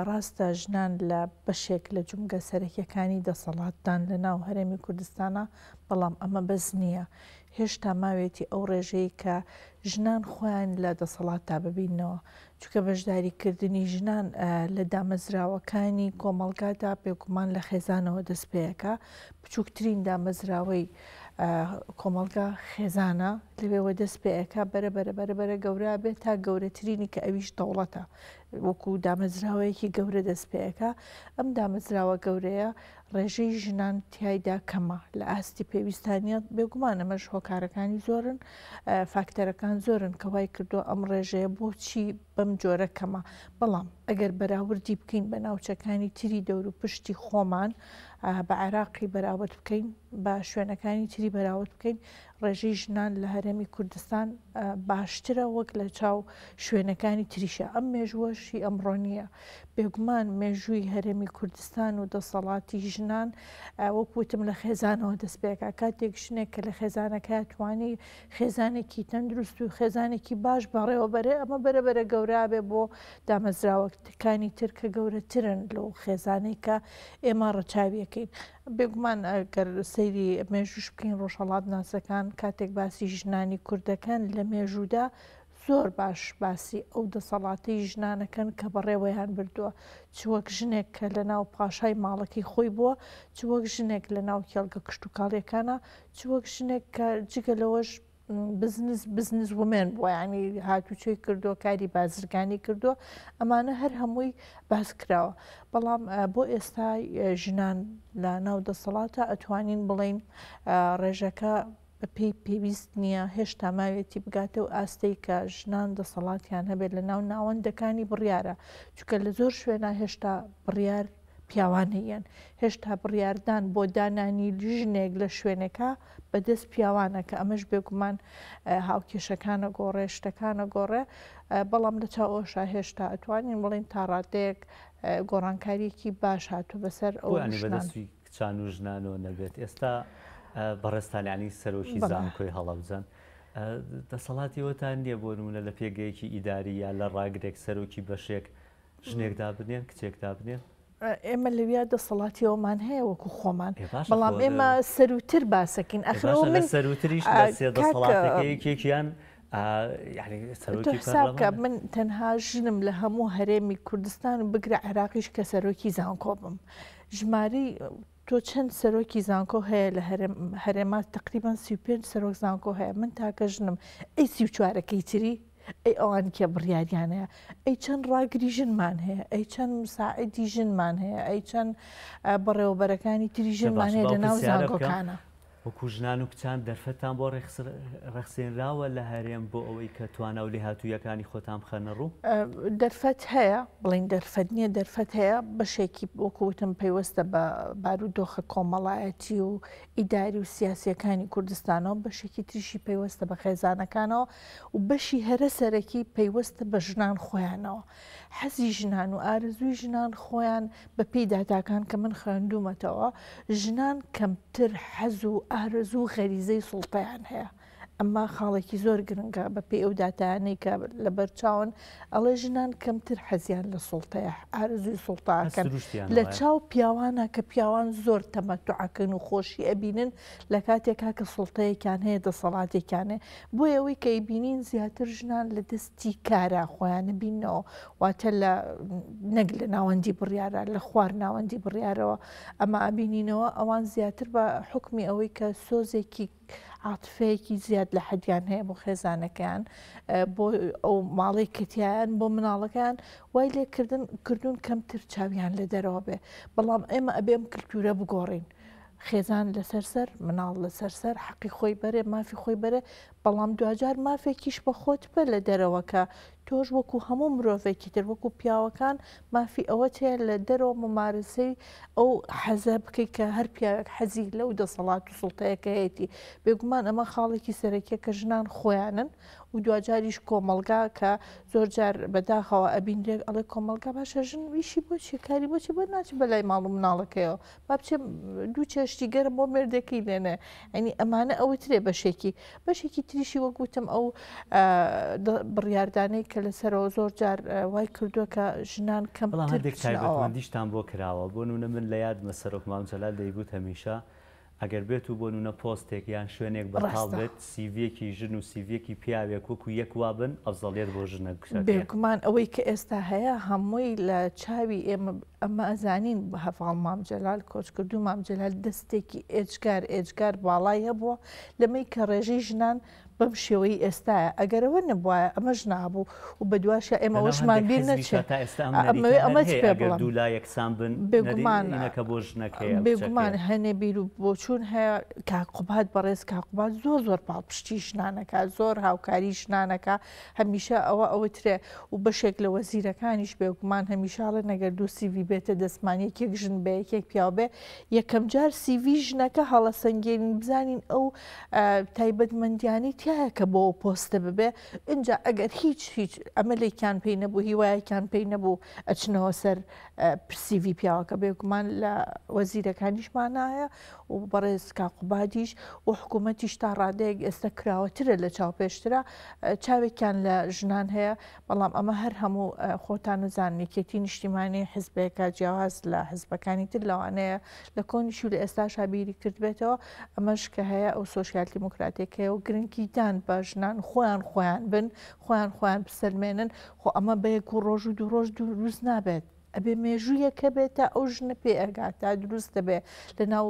D: ڕاستە ژنان لە بەشێک لە جومگە سەرەکیەکانی دەسەڵاتدان لە ناو هەرێمی کوردستانە، بەڵام ئەمە بەس نییە. هێشتا ماوێتی ئەو ڕێژەیە کە ژنان خۆیان لە دەسەڵاتدا ببینەوە، چونکە بەشداریکردنی ژنان لە دامەزراوەکانی کۆمەڵگادا بێگومان لە خێزانەوە دەست پێەکە. بچووکترین دامەزراوەی کۆمەڵگا خێزانە، لەوێەوە دەست پێەکە بەرە گەورە بێت تا گەورەترینی کە ئەویش دەوڵەتە، وەکو دامەزراوەیەکی گەورە دەست پێەکە. ئەم دامەزراوە گەورەیە ڕێژەی ژنان تایدا کەمە لە ئاستی پێویستانیان. بێگومان ئەمەش هۆکارەکانی زۆرن، فاکتەرەکان زۆرن کە وای کردووە ئەم ڕێژەیە بۆچی بەم جۆرە کەمە. بەڵام ئەگەر بەراوردی بکەین بە ناوچەکانی تری دەور و پشتی خۆمان، بە عێراقی بەراورد بکەین، بە شوێنەکانی تری بەراورد بکەین، ڕێژەی ژنان لە هەرێمی کوردستان باشترە وەک لە چاو شوێنەکانی تریشە. ئەم مێژوەشی ئەمڕۆ نییە. بێگومان مێژووی هەرێمی کوردستان و دەسەڵاتی ژنان وەکوتم لە خێزانەوە دەستپێکا. کاتێک ژنێک کە لە خێزانەکە توانی خێزانێکی تەندروست و خێزانێکی باش بەڕێوەبەرێ، ئەمە بەرەبەرە گەورابێ بۆ دامەزراوەکانی تر کە گەورەترن لەو خێزانەی کە ئێمە ڕەچاویەکەین. بێگومان ئەگەر سەیری مێژوش بکەین ڕۆژهەڵات ناسەکان کاتێک باسی ژنانی کوردەکەن لە مێژوودا زۆر باش باسی ئەو دەسەڵاتی ژنانەکەن کە بەڕێوەیان بردووە، چ وەک ژنێک کە لە ناو پاشای ماڵەکەی خۆی بووە، چ وەک ژنێک لە ناو کێڵگە کشت و کاڵیەکانە، چ وەک ژنێک کە جگە لەوەش بزنس ومێن بووە، ینی هاتوچۆی کردو کاری بازرگانی کردو. ئەمانە هەر هەمووی باس کراوە. بەڵام بۆ ئێستا ژنان لە ناو دەسەڵاتە ئەتوانین بڵین ڕێژەکە بەپی پێویست نییە هێشتا ماوێتی بگاتە و ئاستەی کە ژنان دەسەڵاتیان هەبێت لە ناو ناوەندەکانی بڕیارە، چونکە لە زۆر شوێنە هێشتا بڕیار پیاوانەیەن، هێشتا بڕیاردان بۆ دانانی ژنێک لە شوێنەکە بەدەست پیاوانە کە ئەمەش بێگومان هاوکێشەکانە گۆڕێ شتەکانە گۆڕێ. بەڵام لە چاوەشا هێشتا ئەتوانین بڵین تا ڕادەیەک گۆڕانکاریەکی باش هاتوو بەسەر ئەو
A: بەدەستی کچان و ژنانەوە نەبێت. ئێستا بەڕێستانیانی سەرۆکی زانکۆی هەڵەبجەن دەسەڵاتیەوەتان نییە بۆ نمونە لە پێگەیەکی ئیداری یا لە ڕاگرێک سەرۆکی بەشێک ژنێکدا بنێن کچێکدا بنێن؟
D: ئێمە لەویا دەسەڵاتیەوەمان هەیە وەکو خۆمان، بەڵام ئێمە سەروتر باسەکەین. ئەخرەوە من
A: سەروتریش دەسەڵاتەکەیەکێکیان
D: حسابکە من تەنها ژنم لە هەموو هەرێمی کوردستان و بگرە عێراقیش کە سەرۆکی زانکۆ بم. ژماری تۆ چەند سەرۆکی زانکۆ هەیە لە هەرێمات؟ تقریبان 35 سەرۆک زانکۆ هەیە. من تاکە ژنم ئەی 34ەکەی تری ئەی ئەوان کە بڕیاریانەیە، ئەی چەند ڕاگری ژنمان هەیە، ئەی چەند مساعدی ژنمان هەیە، ئەی چەند بەڕێوەبەرەکانی تری ژنمان هەیە لە ناو زانکۆکانە.
A: وەکو ژنان و کچان دەرفەتان بۆ ڕەخسێنراوە لە هەرێم بۆ ئەوەی کە توانە و لێهاتوویەکانی خۆتان بخەنە ڕوو؟
D: دەرفەت هەیە، بڵین دەرفەت نییە، دەرفەت هەیە. بەشێکی وەکوتم پەیوەستە بە بارودۆخە کۆمەڵایەتی و ئیداری و سیاسیەکانی کوردستانەوە، بەشێکی تریشی پەیوەستە بە خێزانەکانەوە و بەشی هەرە سەرەکی پەیوەستە بە ژنان خۆیانەوە. حەزی ژنان و ئارزووی ژنان خۆیان بە پێی داتاکان کە من خوێندومەتەوە، ژنان کەمتر حەز و ئارزوو غەریزەی سوڵتەیان هەیە. ئەمە خاڵێکی زۆر گرنگە بە پێی ئەو داتانەی کە لە بەرچاون ئەڵێ ژنان کەمتر حەزیان لە سوڵتەیە، ئارزووی سوڵتاکەن لە چاو پیاوانە کە پیاوان زۆر تەمەتوعەکەن و خۆشی ئەبینن لە کاتێکا کە سوڵتەیەکیان هەیە دەسەڵاتێکیان هەیە. بۆ ئەوەی کە ئەیبینین زیاتر ژنان لە دەستی کارە خۆیان بینەوە، واتە لە نەک لە ناوەندی بڕیارە، لە خوار ناوەندی بڕیارەوە ئەمە ئەبینینەوە. ئەوان زیاتر بە حکمی ئەوەی کە سۆزێکی عاتفەیەکی زیاد لە حەدیان هەیە بۆ خێزانەکەیان، بۆ ئەو ماڵی کتیان، بۆ مناڵەکان وای لێکردون کەمتر چاویان لە دەرەوە بێ. بەڵام ئێمە ئەبێم کللتورە بگۆڕین، خێزان لەسەرسەر، مناڵ لەسەرسەر، حەقی خۆی بەرێ، مافی خۆی بەرێ. بەڵام دوجار مافێکیش بە خۆت بە لە دەرەوەکە تۆش وەکو هەموو مرۆڤێکی تر وەکو پیاوەکان مافی ئەوە هەیە لە دەرەوە ممارسەی ئەو حەزە بکەیت کە هەر پیاوێک حەزی لەو دەسەڵات و سوڵتەیەکە هەیەی. بێگومان ئەمە خاڵێکی سەرەکیە کە ژنان خۆیانن و دوجاریش کۆمەلگا کە زۆر جار بەداخەوە ئەبین لێک ئەڵێ کۆمەلگا باشە ژن ویشی بۆچی کاری بۆچی بۆ ناچ بەلای ماڵ و مناڵەکەیەوە با بچێ دوو چێشتی گەرم بۆ مێردەکەی لێنێ. ئەنی ئەمانە ئەوە ترێ بەشێکی تریشی وەگوتم ئەو بڕیاردانەی کە لەسەرەوە زۆر جار وای کردووە کە ژنان کەمتر
A: تایبەتمەندیشتان بۆ کراوە. بۆ نونە من لە یاد مەسەرۆک مام جەلال دەیگوت هەمیشە ئەگەر بێت و بۆ نونە پۆستێک یان شوێنێک بەتاڵ بێت سیڤێکی ژن و سیڤێکی پیاوێک وەکو یەک وابن ئەفزەڵێت بۆ ژنە
D: بێگومان ئەوەی کە ئێستا هەیە هەمووی لە چاوی ئەمە ئەزانین هەفاڵ مام جەلال کۆچ کردو مام جەلال دەستێکی ئێجگار باڵای هەبووە لەمەی کە ڕێژەی ژنان بەم شێوەی ئێستاە ئەگەرەوە نەبووە ئەمەش نابوو و بە دواشە ئێمە ئەوشمان بیر نەچێت ئەمەش پێ بڵم
A: دوولا یەکسان بن
D: بێگومانەکە
A: بۆ ژنەکە
D: بێگومان هەنێ بیر و بۆچوون هەیە کاقوبات بەڕێز کاقوبات زۆر پاڵپشتی ژنانەکە زۆر هاوکاری ژنانەکە هەمیشە ئەوەترێ و بەشێک لە وەزیرەکانیش بێگومان هەمیشاڵە نەگەر دوو سیڤی بێتە دەستمانیەکێک ژن بە یەکێک پیاو بێ یەکەم جار سیڤی ژنەکە هەڵە سەنگێنین بزانین ئەو تایبەتمەندیانی تایە کە بۆ پۆستە ببێ اینجا ئەگەر هیچ ئەمەلێکیان پێی نەبوو هیوایەکیان پێی نەبوو ئەچنەوە سەر پرسیڤی پیاوەکە بێگومان لە وەزیرەکانیشمانایە و بەڕێز کاقوبادیش و حکوومەتیش تا ڕادەیەک ئێستا کراوەترە لە چاوپێشترا چاوێکیان لە ژنان هەیە بەڵام ئەمە هەر هەموو خۆتان نزانێکێتی نیشتیمانی حزبێکە جیاواز لە حزبەکانی تر لەوانەیە لە کۆنیش و لە ئێستا شابیری کردبێتەوە ئەمەش کە هەیە ئەو سۆشیال دیموکراتێکەیە و گرنگیدان بە ژنان خۆیان بن خۆیان بسەلمێنن خۆ ئەمە بەیەک و ڕۆژ و دوو ڕۆژ دروست نابێت ئەبێ مێژوویەکە بێتە ئەو ژنە پێ ئەگاتە دروست دەبێ لە ناو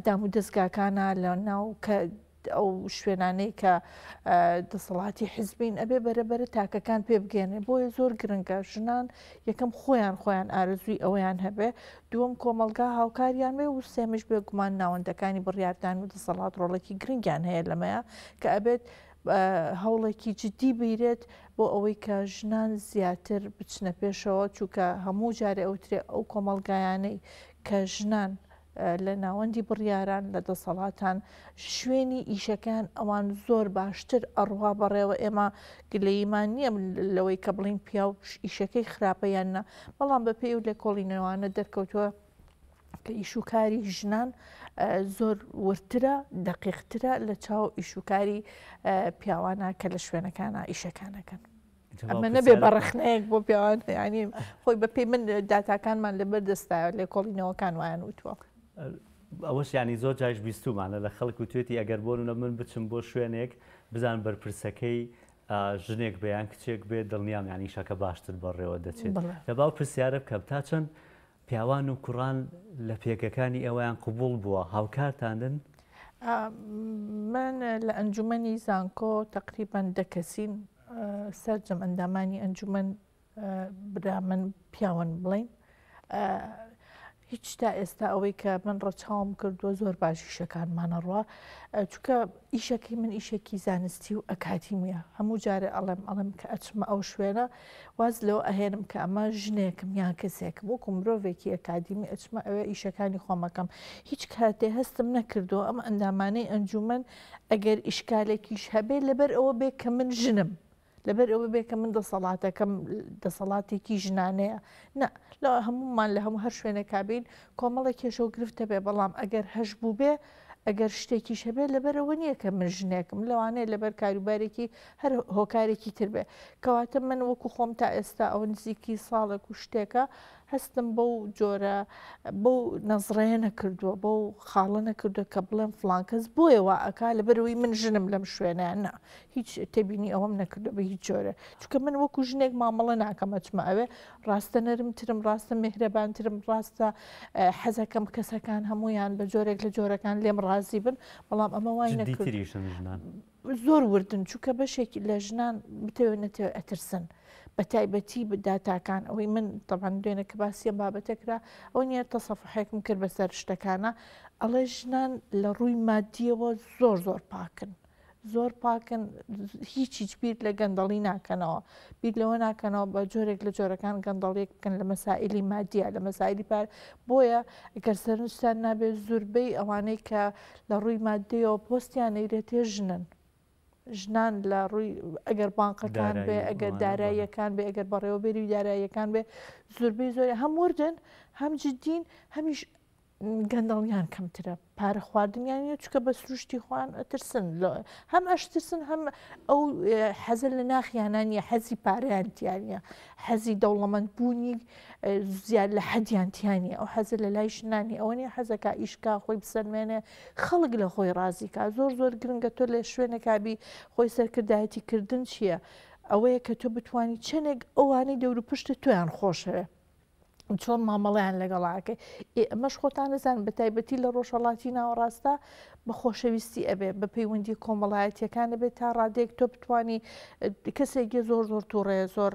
D: دام و دەستگاکانە لە ناو ئەو شوێنانەی کە دەسەڵاتی حیزبین ئەبێ بەرەبەرە تاکەکان پێ بگەێنێ بۆیە زۆر گرنگە ژنان یەکەم خۆیان ئارزووی ئەویان هەبێ دووەم کۆمەلگا هاوکاریان بێ و سێمش بێگومان ناوەندەکانی بڕیاردان و دەسەڵات ڕۆڵێکی گرنگیان هەیە لەمەیە کە ئەبێت هەوڵێکی جددی بیرێت بۆ ئەوەی کە ژنان زیاتر بچنە پێشەوە چووکە هەموو جارێ ئەوترێ ئەو کۆمەلگایانەی کە ژنان لە ناوەندی بڕیاران لە دەسەڵاتان شوێنی ئیشەکان ئەوان زۆر باشتر ئەڕوا بەڕێوە ئێمە گلەیمان نییە لەوەی کە بڵین پیا و ئیشەکەی خراپەیاننا بەڵام بە پێی و لێ کۆڵینەوانە دەرکەوتووە کە ئیشوکاری ژنان زۆر ورترە دقیقترە لە چاو ئیشوکاری پیاوانە کە لە شوێنەکانە ئیشەکانەکەن. ئەمە نەبێ بەڕخنەیەک بۆ پیاوان ینی خۆی بە پێی من داتاکانمان لەبەر دەستایە لێ کۆڵینەوەکان وایان وتووە.
A: ئەوەش ینی زۆر جایش بیستومانە لە خەڵک و توێتی ئەگەر بۆنە من بچم بۆ شوێنێک بزان بەرپرسەکەی ژنێک بەیان کچێک بێت دڵنیام ینی شەکە باشتر بەڕێوە دەچێت لە باو پرسیارە بکە تا چەند پیاوان و کوڕان لە پێکەکانی ئەویان قوبوڵ بووە هاوکارتاندن؟
D: من لە ئەنجومەنی زانکۆ تقریبان دەکەسین سەرجەم ئەندامانی ئەنجومەن برا من پیاوان بڵین هیچ تا ئێستا ئەوەی کە من ڕەچاوم کردووە زۆر باش ئیشەکانمانە ڕوە چونکە ئیشەکەی من ئیشێکی زانستی و ئەکادیمیە هەموو جارێ ئەڵێم کە ئەچمە ئەو شوێنە واز لەوە ئەهێنم کە ئەمە ژنێکم یان کەسێکم وەکو مرۆڤێکی ئەکادیمی ئەچمە ئەوێ ئیشەکانی خۆمەکەم هیچ کاتێ هەستم نەکردووە ئەمە ئەندامانەی ئەنجومەن ئەگەر ئیشکالێکیش هەبێ لەبەر ئەوە بێ کە من ژنم لەبەر ئەوە بێ کە من دەسەڵاتەکەم دەسەڵاتێکی ژنانەیە نە لە هەمومان لە هەموو هەر شوێنێکا بین کۆمەڵە کێشە و گرفتە بێ بەڵام ئەگەر هەش بوو بێ ئەگەر شتێکی شەبێ لەبەرەوە نییە کە من ژنێکم لەوانەیە لەبەر کاروبارێکی هەر هۆکارێکی تر بێ کەواتە من وەکو خۆم تا ئێستا ئەو نزیکی ساڵێک و شتێکە هەستم بەو جۆرە بەو نەزڕەیە نەکردووە بەو خاڵە نەکردووە کە بڵێم فڵانکەس بۆیەوە ئەکا لەبەرەوەی من ژنم لەم شوێنیان نا هیچ تێبینی ئەوەم نەکردو بە هیچ جۆرە چونکە من وەکو ژنێک مامەڵە ناکەمەچمە ئەوێ ڕاستە نەرمترم ڕاستە میهرەبانترم ڕاستە حەزەکەم کەسەکان هەمویان بە جۆرێک لە جۆرەکان لێم ڕازی بن بەڵام ئەمە وای نەکرد زۆر وردن چونکە بەشێکی لە ژنان بتەوێ نەتەوێ ئەترسن بە تایبەتی بداتاکان ئەوەی من تەبان دوێنە کە باسیەم بابەتەکرا ئەو نیە تەسەفحێکم کرد بەسەر شتەکانە ئەڵێ ژنان لە ڕووی مادیەوە زۆر پاکن زۆر پاکن هیچ بیر لە گەندەڵی ناکەنەوە بیر لەوە ناکەنەوە بە جۆرێک لە جۆرەکان گەندەڵێک بکەن لە مەسائلی مادیە لە مەسائلی پار بۆیە ئەگەر سەرنجتان نابێت زۆربەی ئەوانەی کە لە ڕووی مادیەوە پۆستیان نەیرێتێ ژنن ژنان لە ڕووی ئەگەر بانقەکان بێ ئەگەر داراییەکان بێ ئەگەر بەڕێوەبەری و داراییەکان بێ زۆربەی زۆر هەم وردن هەم جددین هەمیش گەندەڵیان کەمترە پارە خواردنیان چکە بە سروشتی خوان ئەترسن هەم ئەشترسن هەم ئەو حەزە لە ناخیانانیە حەزی پارەیانتیانە حەزی دەوڵەمەند بوونی زیاد لە حەدیانتیانە ئەو حەزە لە لای ژنانی ئەوە نیە حەزەکە ئیشکا خۆی بسەلمێنێ خەڵک لە خۆی ڕازیکە زۆر گرنگە تۆ لە شوێنێکابی خۆی سەرکردایەتی کردن چییە ئەوەیە کە تۆ بتانی چەندێک ئەوانەی دەور و پشتە تویان خۆشەوێ چۆن مامەڵیان لەگەڵاکەی ئەمەش خۆتان نەزان بە تایبەتی لە ڕۆژهەڵاتی ناوەڕاستە بە خۆشەویستی ئەبێ بە پەیوەندی کۆمەڵایەتیەکان بێت تا ڕادێک تۆ بتانی کەسێکی زۆر تووڕێ زۆر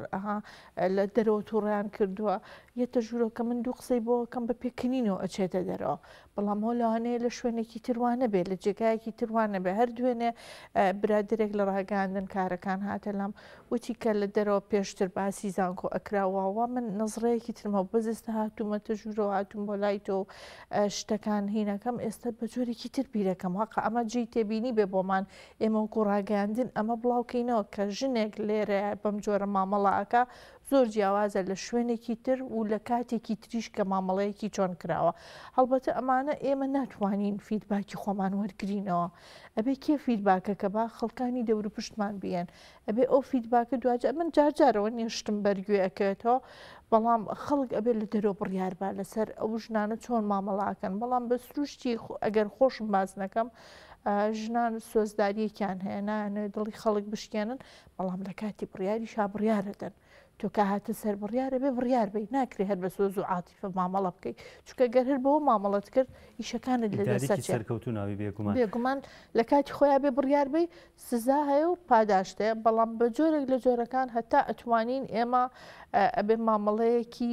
D: لە دەرەوە تووڕیان کردووە یەتە ژوورەکە من دوو قسەی بۆ کەم بە پێکردنەوە ئەچێتە دەرەوە بەڵام هۆ لەوانەیە لە شوێنێکی تروانە بێت لە جێگایەکی تروانە بێ هەر دوێنێ برادێک لە ڕاگەاندن کارەکان هاتە لام وتی کە لە دەرەوە پێشتر باسی زانکۆ ئەکراوەوە من نەزڕەیەکی ترمە بەزستە هاتوومەتە ژوورەوە هاتووم بۆ لای تۆ شتەکان هینەکەم ئێستا بە جۆرێکی تر بیرەکەم واقع ئەمە جێی تێبینی بێ بۆمان ئێمە وەکو ڕاگەاندن ئەمە بڵاوکەینەوە کە ژنێک لێرە بەم جۆرە مامەڵەکە زۆر جیاوازە لە شوێنێکی تر و لە کاتێکی تریش کە مامەڵەیەکی چۆن کراوە هەڵبەتە ئەمانە ئێمە ناتوانین فیدباکی خۆمان وەرگرینەوە ئەبێ کێ فیدباکەکە با خەڵکانی دەور و پشتمان بێن ئەبێ ئەو فیدباکە دوجا من جارجارەوە نیشتم بەرگوێ ئەکەوێتەوە بەڵام خەڵک ئەبێت لە دەرەوە بڕیاربا لەسەر ئەو ژنانە چۆن مامەڵاکەن بەڵام بە سروشتی ئەگەر خۆشم باز نەکەم ژنان سۆزداریەکیان هەیە نانێ دڵی خەڵک بشکێنن بەڵام لە کاتی بڕیاری شابڕیارەدەن تۆ کە هاتە سەر بڕیارە بێ بڕیار بی ناکرێ هەر بە سۆز و عاتیفە مامەڵە بکەیت چونکە گەر هەر بەوە مامەڵەت کرد ئیشەکانت لە
A: سەرکەوتوناوی
D: بێگومان لە کاتی خۆیان بێ بڕیار بی سزا هەیە و پاداشتەیە بەڵام بە جۆرێک لە جۆرەکان هەتا ئەتوانین ئێمە ئەبێ مامەڵەیەکی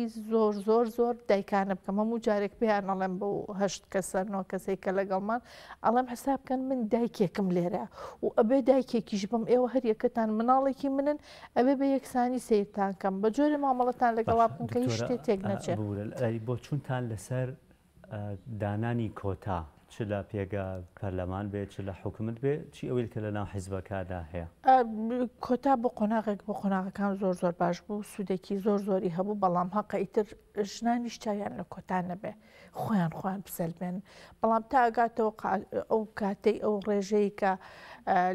D: زۆر دایکانە بکەم هەموو جارێک پێیان ئەڵێم بە هەشت کەسەرنەوە کەسێک کە لەگەڵمان ئەڵێم حساب بکەن من دایکێکم لێرە و ئەبێ دایکێکیش بم ئێوە هەر یەکەتان مناڵێکی منن ئەبێ بە یەکسانی سیرتان کەم بە جۆرە مامەڵەتان لەگەڵا بکەم کە هیچ شتێک تێک نەچێت
A: بۆ چونتان لەسەر دانانی کۆتا چ لە پێگە پەرلەمان بێت چ لە حکومت بێت چی ئەوەی کە لە ناو حیزبەکەدا هەیە
D: کۆتا بۆ قۆناغێک بۆ قۆناغەکان زۆر باش بوو سوودێکی زۆری هەبوو بەڵام هەقەیتر ژنانیش چاویان لە کۆتا نەبێ خۆیان بسەلبێن بەڵام تا ئەگاتەوە ئەو کاتەی ئەو ڕێژەی کە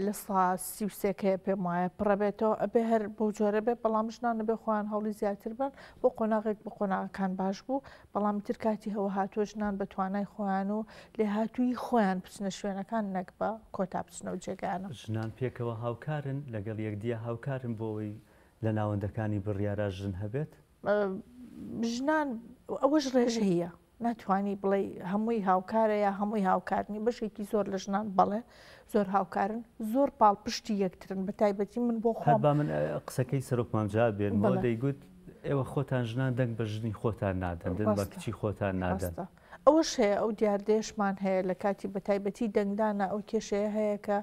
D: لە سا 33 پێم وایە پڕەبێتەوە ئەبێ هەر بۆ جۆرە بێ بەڵام ژنان نەبێ خۆیان هەوڵی زیاتر بن بۆ قۆناغێک بۆ قۆناغەکان باش بوو بەڵام تر کاتی هەوە هاتووە ژنان بە توانای خۆیان و لێ هاتووی خۆیان بچنە شوێنەکان نەک بە کۆتا بچنە و جێگانە
A: ژنان پێکەوە هاوکارن لەگەڵ یەکدیە هاوکارن بۆەوەی لە ناوەندەکانی بڕیارە ژن هەبێت
D: ژنان ئەوەش ڕێژەیە ناتوانی بڵێ هەمووی هاوکارە یا هەمووی هاوکارنی بەشێکی زۆر لە ژنان بەڵێ زۆر هاوکارن زۆر پاڵپشتی یەکترن بە تایبەتی من بۆ خۆم
A: با من قسەکەی سەرۆکمان جواب بێنمەوە دەیگوت ئێوە خۆتان ژنان دەنگ بە ژنی خۆتان نادەن بە کچی خۆتان نادەن
D: ئەوەش هەیە ئەو دیاردێشمان هەیە لە کاتی بە تایبەتی دەنگدانە ئەو کێشەیە هەیە کە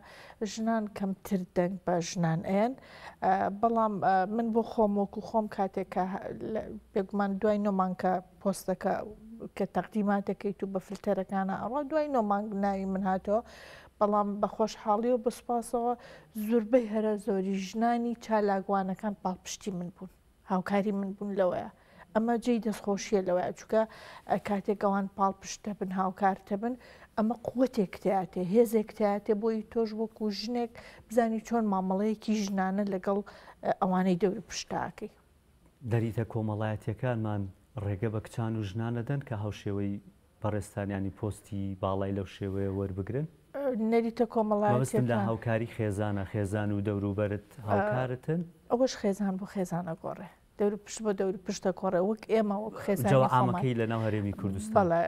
D: ژنان کەمتر دەنگ بە ژنان ئەن بەڵام من بۆ خۆم وەکو خۆم کاتێکە پێگومان دوای نۆمان کە پۆستەکە کە تەقدیماتەکەیت و بە فلتەرەکانە ئەڕۆ دوای نۆمانگ ناوی من هاتەوە بەڵام بە خۆشحاڵی و بەسپاسەوە زۆربەی هەرە زۆری ژنانی چالاگوانەکان پاڵپشتی من بوون هاوکاری من بوون لەوەیە ئەمە جێی دەستخۆشیە لەوەیە چووکە کاتێک ئەوان پاڵپشتە بن هاوکارتە بن ئەمە قووەتێک تیاتێ هێزێک تیاتێ بۆی تۆش وەکو ژنێک بزانی چۆن مامەڵەیەکی ژنانە لەگەڵ ئەوانەی دەور پشتاکەی
A: دەریتە کۆمەڵایەتیەکانمان ڕێگە بە کچان و ژنانەدەن کە هاوشێوەی بەڕێستانیانی پۆستی باڵای لەو شێوەیە وەربگرن
D: نەریتە کۆمەڵایەتیەکان
A: لە هاوکاری خێزان و دەوروبەرت هاوکارتن
D: ئەوەش خێزان بۆ خێزانە گۆڕێ دەور پشت بۆ دەور پشتە کۆڕێ وەک ئێمە وەک خێزان
A: جەوە عامەکەی لە ناو هەرێمی کوردستان
D: بەڵێ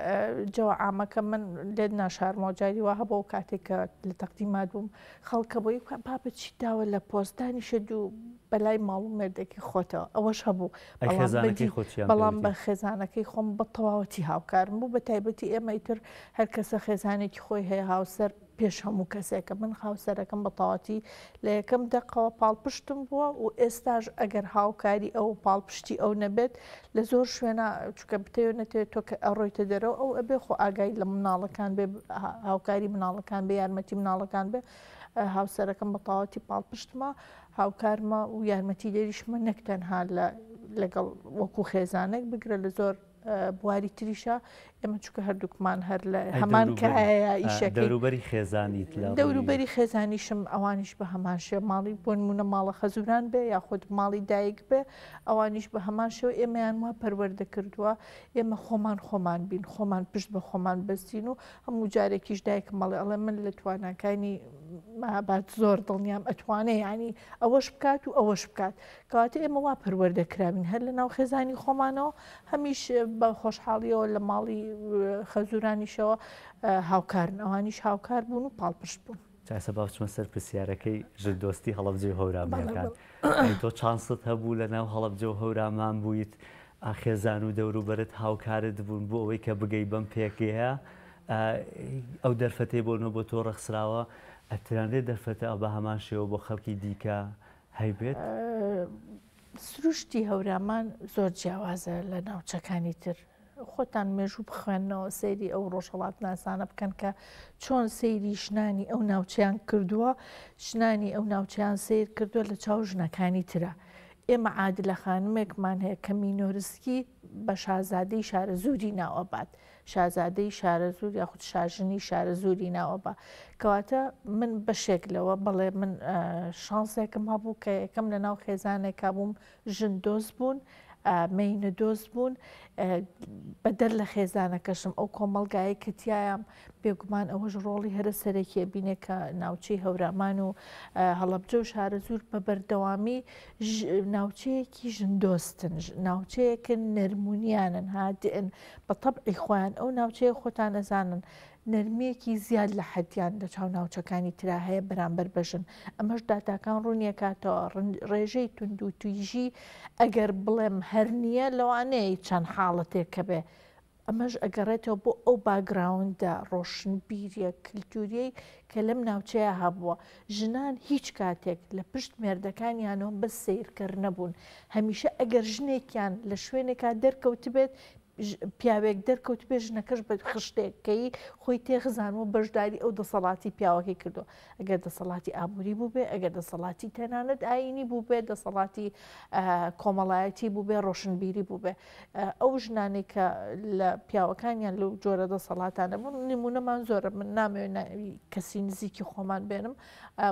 D: جەوە عامەکە من لێ ناشارمەوە جاری وا هەبە و کاتێککە لە تەقدیمات بووم خەڵکە بۆی بابە چی داوە لە پۆستانی شەد و بەلای ماڵ و مێردێکی خۆتەوە ئەوەش هەبوو بەڵام بە خێزانەکەی خۆم بە تەواوەتی هاوکارم بوو بە تایبەتی ئێمە ئیتر هەر کەسە خێزانێکی خۆی هەیە هاوسەر پێش هەموو کەسێکە من هاوسەرەکەم بە تەواتی لە یەکەم دەقەوە پاڵپشتم بووە و ئێستاش ئەگەر هاوکاری ئەو پاڵپشتی ئەو نەبێت لە زۆر شوێنە چکە بتەوێت نەتێت تۆ کە ئەڕۆیتە دەرەوە ئەو ئەبێ خۆ ئاگای لە مناڵەکان بێ هاوکاری مناڵەکان بێ یارمەتی مناڵەکان بێ هاوسەرەکەم بە تەواتی پاڵپشتمە هاوکارمە و یارمەتی لێریشمە نەکتەنها لەگەڵ وەکو خێزانێک بگرە لە زۆر بواری تریشە ئێمە چکە هەردووکمان هەر لە هەمان کایە ئیشەکە
A: دەوروبەری خێزانیت
D: دەوروبەری خێزانیشم ئەوانیش بە هەمان شێ ماڵی بۆ نمونە ماڵە خەزوران بێ یاخود ماڵی دایک بێ ئەوانیش بە هەمان شێوە ئێمەیان وا پەروەردە کردووە ئێمە خۆمان بین خۆمان پشت بە خۆمان بەستین و هەموو جارێکیش دایک مەڵێ ئەڵێ من لە تواناکانی مابات زۆر دڵنیام ئەتوانێ ینی ئەوەش بکات و ئەوەش بکات کەواتە ئێمە وا پەروەردەکراوین هەر لە ناو خێزانی خۆمانەوە هەمیش بە خۆشحاڵیەوە لە ماڵی خەزورانیشەوە هاوکارن ئەوانیش هاوکار بوون و پاڵپشت بوون.
A: چاسە باوچمە سەر پرسیارەکەی ژدۆستی هەڵەبجێ و هەورامیەکان تۆ چانست هەبوو لە ناو هەڵەبجە و هەورامان بوویت خێزان و دەوروبەرت هاوکارت بوون بۆ ئەوەی کە بگەی بەم پێکەیە ئەو دەرفەتەی بۆنەوە بۆ تۆ ڕەخسراوە ئەترانێت دەرفەتە ئەو بە هەمان شێوە بۆ خەڵکی دیکە هەیبێت
D: سروشتی هەورامان زۆر جیاوازە لە ناوچەکانی تر خۆتان مێژوو بخوێنەوە سەیری ئەو ڕۆژهەڵات ناسانە بکەن کە چۆن سەیری شنانی ئەو ناوچیان کردووە شنانی ئەو ناوچیان سیر کردووە لە چاو ژنەکانی ترە. ئێمە عادلە خانمێکمان هەیە کە مینۆرسکی بە شازادەی شارە زووری ناوەبات شازادەی شارە زوور یاخود شاژنی شارە زووری ناوەبا کەواتە من بەشێک لەوە بەڵێ من شانسێکم هەبوو کە یەکەم لە ناو خێزانێکا بووم ژن دۆست بوون مینە دۆست بوون بەدەر لە خێزانەکەشم ئەو کۆمەلگایە کەتیایەم بێگومان ئەوەش ڕۆڵی هەرە سەرەکیە بینێ کە ناوچەی هەورامان و هەڵەبجە و شارە زوور بە بەردەوامی ناوچەیەکی ژندۆستن ناوچەیەکن نەرمونیانن هادئن بە تەبعی خۆیان ئەو ناوچەیە خۆتان ئەزانن نەرمەیەکی زیاد لە حەدیان لە چاو ناوچەکانی ترا هەیە بەرامبەر بەژن ئەمەش داتاکان ڕوونیەکاتەوە ڕێژەی تونند و تویژی ئەگەر بڵێم هەر نییە لەوانەیە چەند حاڵەتێک کە بێ ئەمەش ئەگەڕێتەوە بۆ ئەو باگراوندا ڕۆشنبیریە کللتوریەی کە لەم ناوچەیە هەبووە ژنان هیچ کاتێک لە پشت مێردەکانیانەوە بە سیرکرد نەبوون هەمیشە ئەگەر ژنێکیان لە شوێنێکا دەرکەوت بێت پیاوێک دەرکەوت بێ ژنەکەش بە خشتێکەکەی خۆی تێخزانەوە بەشداری ئەو دەسەڵاتی پیاوەکەی کردو ئەگەر دەسەڵاتی ئابووری بوو بێ ئەگەر دەسەڵاتی تەنانەت ئاینی بوو بێ دەسەڵاتی کۆمەڵایەتی بوو بێ ڕۆشنبیری بوو بێ ئەو ژنانێک کە لە پیاوەکانیان لەو جۆرە دەسەڵاتانە بوون نمونەمان زۆرە من نامەوێت کەسی نزیکی خۆمان بێنم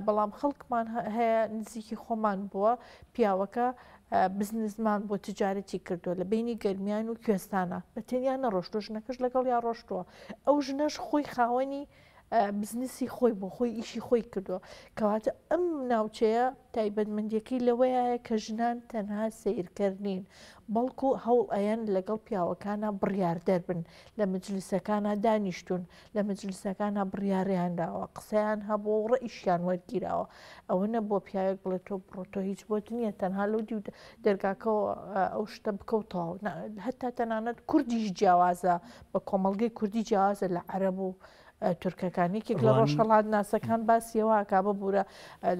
D: بەڵام خەڵکمان هەیە نزیکی خۆمان بووە پیاوەکە بزنسمان بۆ تجارەتی کردووە لە بینی گەرمیان و کوێستانە بە تەنیا نەڕۆشتۆ ژنەکەش لەگەڵ یا ڕۆشتووە ئەو ژنەش خۆی خاوەنی بزنسی خۆی بۆ خۆی ئیشی خۆی کردووە کەواتە ئەم ناوچەیە تایبەتمەندیەکەی لەوەیە کە ژنان تەنها سیرکردنین بەڵکو هەوڵ ئەیان لەگەڵ پیاوەکانە بڕیاردەر بن لە مجلیسەکانە دانیشتون لە مجلیسەکانە بڕیاریانداوە قسەیان هەبوو و ڕئیشیان وەرگیراوە ئەوە نە بۆ پیاوێک بڵێ تۆ بڕۆتۆ هیچ بۆت نییە تەنها لەو دی دەرگاکەەوە ئەو شتە بکەوتەوە هەتا تەنانەت کوردیش جیاوازە بە کۆمەڵگەی کوردی جیاوازە لە عەرەب و تورکەکانێکێک لە ڕۆژهەڵات ناسەکان باسیەوە کا ببوورە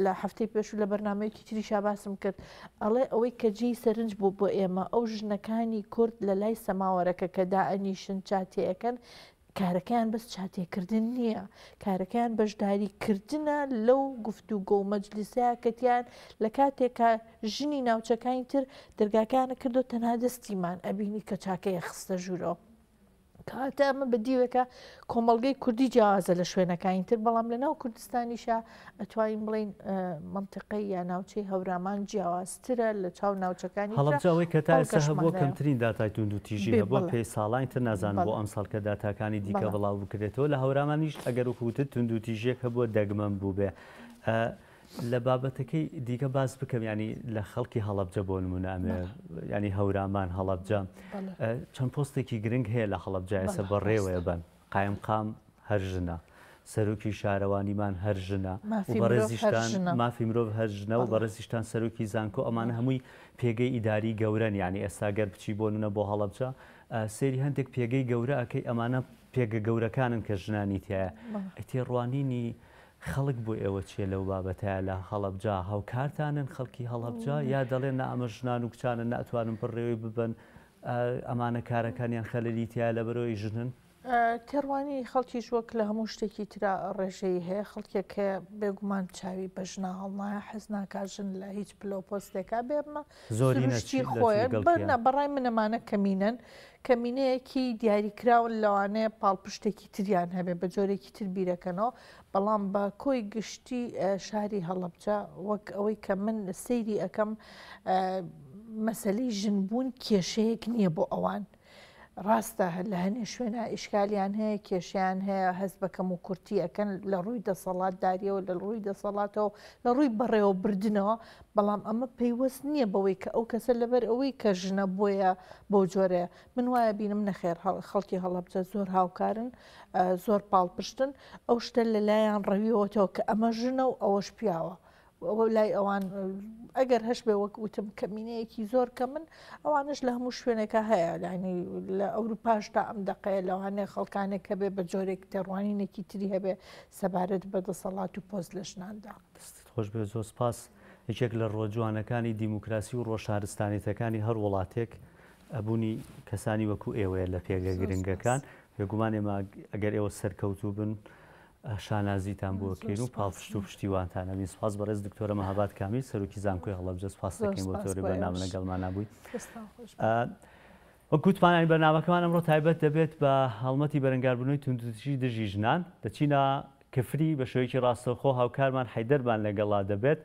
D: لە هەفتەی پێش و لە بەرنمەیەکی تریشا باسم کرد ئەڵێ ئەوەی کە جێی سەرنج بوو بۆ ئێمە ئەو ژنەکانی کورد لە لای سەماوەرەکە کە دائەنیشن چاتەکەن کارەکەیان بەس چاتێکردن نییە کارەکەیان بەشداریکردنە لەو گفتوگۆ و مەجلیسەیە کەتیان لە کاتێکە ژنی ناوچەکانی تر دەرگاکانە کردو تەنها دەستیمان ئەبینی کە چاکەیە خستە ژوورەوە کاتە ئەمە بەدیوەکە کۆمەڵگەی کوردی جیازە لە شوێنەکانی تر بەڵام لە ناو کوردستانیشە ئەتوانین بڵین منطقەی یا ناوچەی هەورامان جیاوازترە لە چاو ناوچەکانی
A: هەڵەبجاوی کە تا ئێستا هەبووە کەمترین داتای تونند و تیژی هەبووە پێی ساڵان تر نازانم بۆ ئەم ساڵ کە داتاکانی دیکە بڵاو بکرێتەوە لە هەورامانیش ئەگەر وکوتت تونند و تیژێک هەبووە دەگمەن بوو بێ لە بابەتەکەی دیکە باز بکەم ینی لە خەڵکی هەڵەبجە بۆ نمونامێ ینی هەورامان هەڵەبجە چەند پۆستێکی گرنگ هەیە لە هەڵەبجە ئێستا بەڕێوەیە بن قایمقام هەر ژنە سەرۆکی شارەوانیمان هەر ژنە و بەڕێزیشتان مافی مرۆڤ هەر ژنە و بەڕێزیشتان سەرۆکی زانکۆ ئەمانە هەمووی پێگەی ئیداری گەورەن ینی ئێستا گەر بچی بۆ نونە بۆ هەڵەبجە سێری هەندێک پێگەی گەورە ئەەکەی ئەمانە پێگە گەورەکانن کە ژنانی تایە ئەتێ ڕوانینی خەڵک بۆ ئێوە چیە لەو بابەتەیە لە هەڵەبجە هاوکارتانن خەڵکی هەڵەبجە یا دەڵێن نە ئەمە ژنان و کچانە ناتوانن بڕێوەی ببن ئەمانە کارەکانیان خەلەلی تایە لە بەرەوەی ژنن
D: تێڕوانی خەڵکیش وەک لە هەموو شتێکی ترا ڕێژەی هەیە خەڵکێک هەیە بێگومان چاوی بە ژنا هەڵنایە حەز ناکژن لە هیچ پلۆپۆستێکا بێمە زۆریشتی خۆیان بەڕای منەمانە کەمینەن کەمینەیەکی دیاریکراون لەوانەیە پاڵپشتێکی تریان هەبێ بە جۆرێکی تر بیرەکەنەوە بەڵام بە کۆی گشتی شاری هەڵەبجە وەک ئەوەی کە من سەیری ئەەکەم مەسلەی ژنبوون کێشەیەک نییە بۆ ئەوان ڕاستە لە هەنێ شوێنە ئیشکالیان هەیە کێشیان هەیە هەست بەکەم و کورتی ئەەکەن لە ڕووی دەسەڵاتداریەوە لە ڕووی دەسەڵاتەوە لە ڕووی بەڕێوە بردنەوە بەڵام ئەمە پێیوەست نییە بەوەی کە ئەو کەسە لەبەر ئەوەی کە ژنە بۆیە بۆ جۆرەیە من وایە بینم نەخێر خەڵکی هەڵەبجە زۆر هاوکارن زۆر پاڵپشتن ئەو شتە لەلایەن ڕەویەوەتەوە کە ئەمە ژنە و ئەوەش پیاوە ئەوە لای ئەوان ئەگەر هەش بێ وەک وتم کەمینەیەکی زۆر کە من ئەوانش لە هەموو شوێنێکە هەیە لانی لە ئەوروپاش تا ئەم دقەیە لەوانەیە خەڵکانێک کە بێ بە جۆرێک تێڕوانینێکی تری هەبێ سەبارەت بە دەسەڵات و پۆست لە ژناندا.
A: خۆش بێ زۆر سپاس. یەکێک لە ڕۆژوانەکانی دیموکراسی و ڕۆژشارستانیەتەکانی هەر وڵاتێک ئەبوونی کەسانی وەکو ئێوەیە لە پێگە گرنگەکان پێگومان ئێمە ئەگەر ئێوە سەرکەوتوو بن شانازیتان بۆکەین و پاڵپشت و پشتیوانتانەبین. سپاس بەڕێز دکتۆرە مەهاباد کامیل سەرۆکی زانکۆی هەڵەبجە سپاس دەکەین بۆ تۆری بەرنامە لەگەڵمان نبووی. وەک گوتمانانی بەرنامەکەمان ئەمڕۆ تایبەت دەبێت بە هەڵمەتی بەرەنگاربوونەوەی توندوتیژی دژی ژنان دەچینە کفری بە شێوەیەکی ڕاستەوخۆ هاوکارمان حەیدەرمان لەگەڵا دەبێت.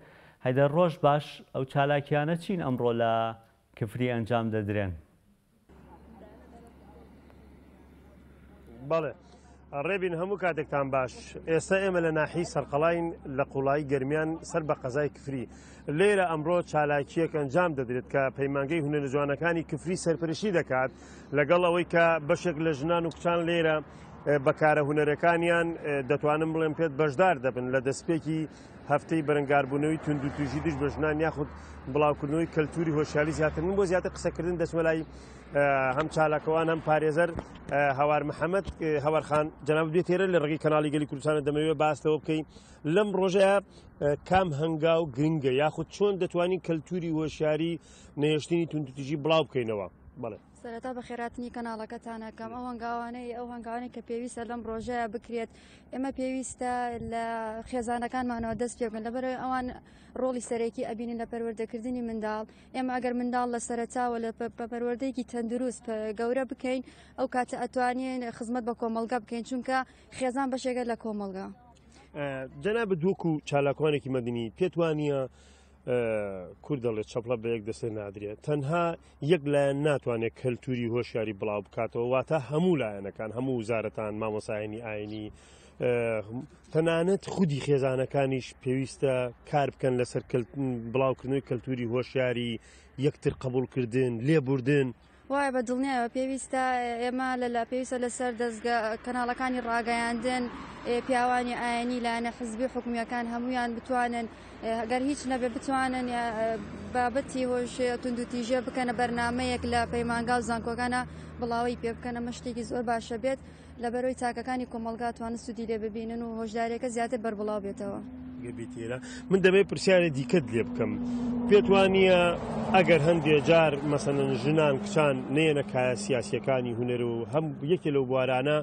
A: حەیدەر ڕۆژ باش ئەو چالاکیانە چین ئەمڕۆ لە کفری ئەنجام دەدرێن؟
E: بەڵێ ڕێبین هەموو کاتێکتان باش. ئێستا ئێمە لە ناحی سەرقەڵاین لە قوڵایی گەرمیان سەر بە قەزای کفری. لێرە ئەمڕۆ چالاکیەک ئەنجام دەدرێت کە پەیمانگەی هونەرە جوانەکانی کفری سەرپەرشتی دەکات لەگەڵ ئەوەی کە بەشێک لە ژنان و کچان لێرە بەکارە هونەرەکانیان دەتوانم بڵێم پێت بەشدار دەبن لە دەستپێکی هەفتەی بەرەنگاربوونەوەی توندوتیژی دژ بە ژنان یاخود بڵاوکردنەوەی کەلتوری هۆشیاری زیاترن بۆ زیاتر قسەکردن دەچمە لای هەم چالاکەوان هەم پارێزەر هەوار محەممەد هەوارخان جەناب بێتێرە لە ڕێگەی کەناڵی گەلی کوردستانە دەمەوێت باسەوە بکەین لەم ڕۆژەیە کام هەنگاو گرنگە یاخود چۆن دەتوانین کەلتوری هۆشیاری نەهێشتنی توندوتیژی بڵاو بکەینەوە. بەڵێ
F: سەرەتا بە خێراتنی کەناڵەکەتانەکەم ئەو هەنگاوانەی کە پێویستە لەم ڕۆژەیە بکرێت ئێمە پێویستە لە خێزانەکانمانەوە دەست پێ بکەن لەبەرەوەی ئەوان ڕۆڵی سەرەکی ئەبینین لە پەروەردەکردنی منداڵ. ئێمە ئەگەر منداڵ لە سەرەتاوە لە پەروەردەیەکی تەندروست گەورە بکەین ئەو کاتە ئەتوانین خزمەت بە کۆمەلگا بکەین چونکە خێزان بەشێگە لە کۆمەلگا.
E: جەناب دووەکو چالاکوانێکی مەدنی پێت وانە کورد دەڵێت چەپڵە بە یەک دەستێ نادرێت تەنها یەک لایەن ناتوانێت کەلتوری هۆشیاری بڵاو بکاتەوە واتە هەموو لایەنەکان هەموو وزارەتان مامۆسایانی ئاینی تەنانەت خودی خێزانەکانیش پێویستە کار بکەن لەسەر بڵاوکردنەوەی کەلتوری هۆشیاری یەکتر قبولکردن لێبوردن.
F: وایە بە دڵنیایەوە پێویستە ئێمە پێویستە لەسەر دەستگا کەناڵەکانی ڕاگەیاندن پیاوانی ئاینی لایەنە حزبی حکومیەکان هەمویان بتوانن گەر هیچ نەبێ بتوانن بابەتی هۆش توندوتیژە بکەنە بەرنامەیەک لە پەیمانگا و زانکۆکانە بڵاوی پێ بکەنە مەشتێکی زۆر باشە بێت لەبەرەوەی تاکەکانی کۆمەلگا توانن سوودی لێ ببینن و هۆشدارێکە زیاتر بەربڵاو بێتەوە.
E: بیتێرە من دەبێت پرسیارە دیکەت لێ بکەم پێت وانە ئەگەر هەندێک جار مەسەن ژنان کچان نێنە کایە سیاسیەکانی هونەر و هەم یەکێ لەو بوارانە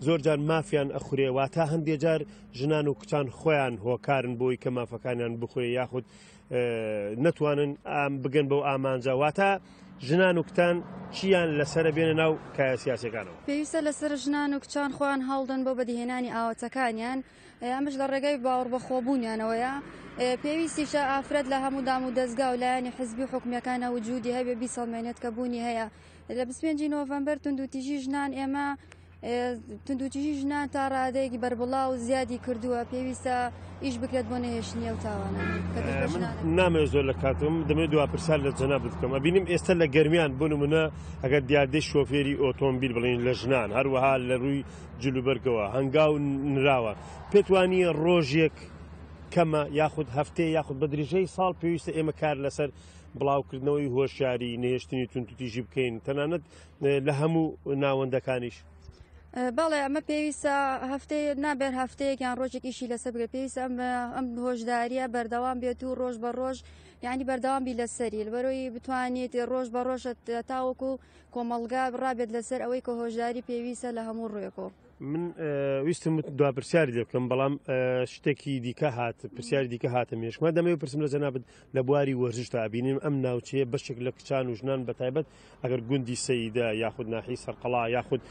E: زۆر جار مافیان ئەخورێ واتە هەندێک جار ژنان و کچان خۆیان هۆکارن بۆی کە مافەکانیان بخۆێ یاخود نەتوانن بگەن بەو ئامانجا واتە ژنان و کتان چیان لەسرە بێنە ناو کایە سیاسەکانەوە.
F: پێویستە لەسەر ژنان و کچان خۆیان هەڵدن بۆ بەدیهێنانی ئاواتەکانیان ئەمەش لە ڕێگەی باوەڕ بەخۆبوونیانەوەیە پێویستیشە ئافرەت لە هەموو دام و دەستگا و لایەنی حزبی حکومیەکانە وجودی هەبێ 20 ساڵمێنێت کە بوونی هەیە لە 25 نۆڤەمبەر توندوتیژی ژنان ئێمە توندوتیژی ژنان تا ڕادەیەکی بەربڵاو زیادی کردووە پێویستە ئیش بکرێت بۆ نەهێشتنی ئەو تاوانە
E: نامەوێت زۆر لە کاتم دەمێت دو پرسیار لە جەناب بکەم ئەبینیم ئێستا لە گەرمیان بۆ نمونە ئەگەر دیاردەی شۆفێری ئۆتۆمبیل بڵین لە ژنان هەروەها لە ڕووی جلوبەرگەوە هەنگاو نراوە پێت وانە ڕۆژێک کەمە یاخود هەفتەیە یاخود بە درێژەی ساڵ پێویستە ئێمە کار لەسەر بڵاوکردنەوەی هۆشیاری نەهێشتنی توندوتیژی بکەین تەنانەت لە هەموو ناوەندەکانیش.
F: بەڵێ ئەمە پێویستە هەفتەیە نابێت هەفتەیەکیان ڕۆژێکیشی لەسەر بگرێت پێویستە ئەم هۆشداریە بەردەوام بێت و ڕۆژ بە ڕۆژ یعنی بەردەوام بی لەسەری لەبەرەوەی بتوانێت ڕۆژ بە ڕۆژە تاوەکو کۆمەلگا ڕابێت لەسەر ئەوەی کە هۆشداری پێویستە لە هەموو ڕێکەوە.
E: من ویستم دو پرسیاری لێ بکەم بەڵام شتێکی دیکە پرسیاری دیکە هاتە مێشکمە دەمەوێت پرسم لە جەنابەت لە بواری وەرزشتا بینیم ئەم ناوچەیە بەشێک لە کچان و ژنان بەتایبەت ئەگەر گوندی سەیدا یاخود ناحی سەرقەڵا یاخود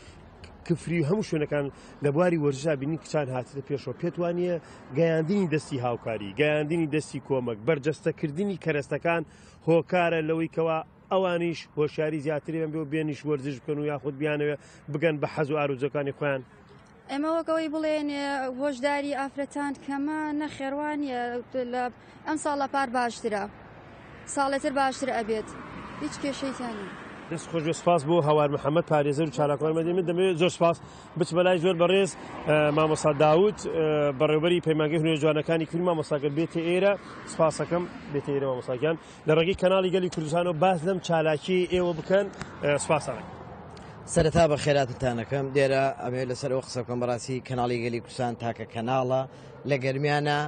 E: کفری هەموو شوێنەکان لە بواری وەرزشا بینی کچان هاتێتە پێشەوە پێت وانە گەیاندنی دەستی هاوکاری گەیاندنی دەستی کۆمەک بەرجەستەکردنی کەرەستەکان هۆکارە لەوەی کەوا ئەوانیش هۆشیاری زیاتری بێن بێ و بێنیش وەرزش بکەن و یاخود بیانەوە بگەن بە حەز و ئارزوەکانی خۆیان.
F: ئێمە وەکەوەی بڵێن هۆشداری ئافرەتان کەمە نەخێڕوانیە لە ئەم ساڵە پار باشترە ساڵێتر باشتر ئەبێت هیچ کێشەیتانی.
E: دەست خۆش سپاس بۆ هەوار محەممەد پارێزەر و چالاکوانمەدی من دەمەوێت زۆر سپاس بچ بەلای زۆر بەڕێز مامۆستا داوود بەڕێوبەری پەیمانگەی هونەری جوانەکانی کوردی مامۆستاکە بێتە ئێرە سپاسەکەم بێتە ئێرە مامۆستاکیان لە ڕێگەی کەناڵی گەلی کوردستان و باز لەم چالاکی ئێوە بکەن سپاسانە.
G: سەرەتا بە خێراتتانەکەم دێرە ئەمێ لەسەرەوە قسە بکەم بەڕاستی کەناڵی گەلی کوردستان تاکە کەناڵە لە گەرمیانە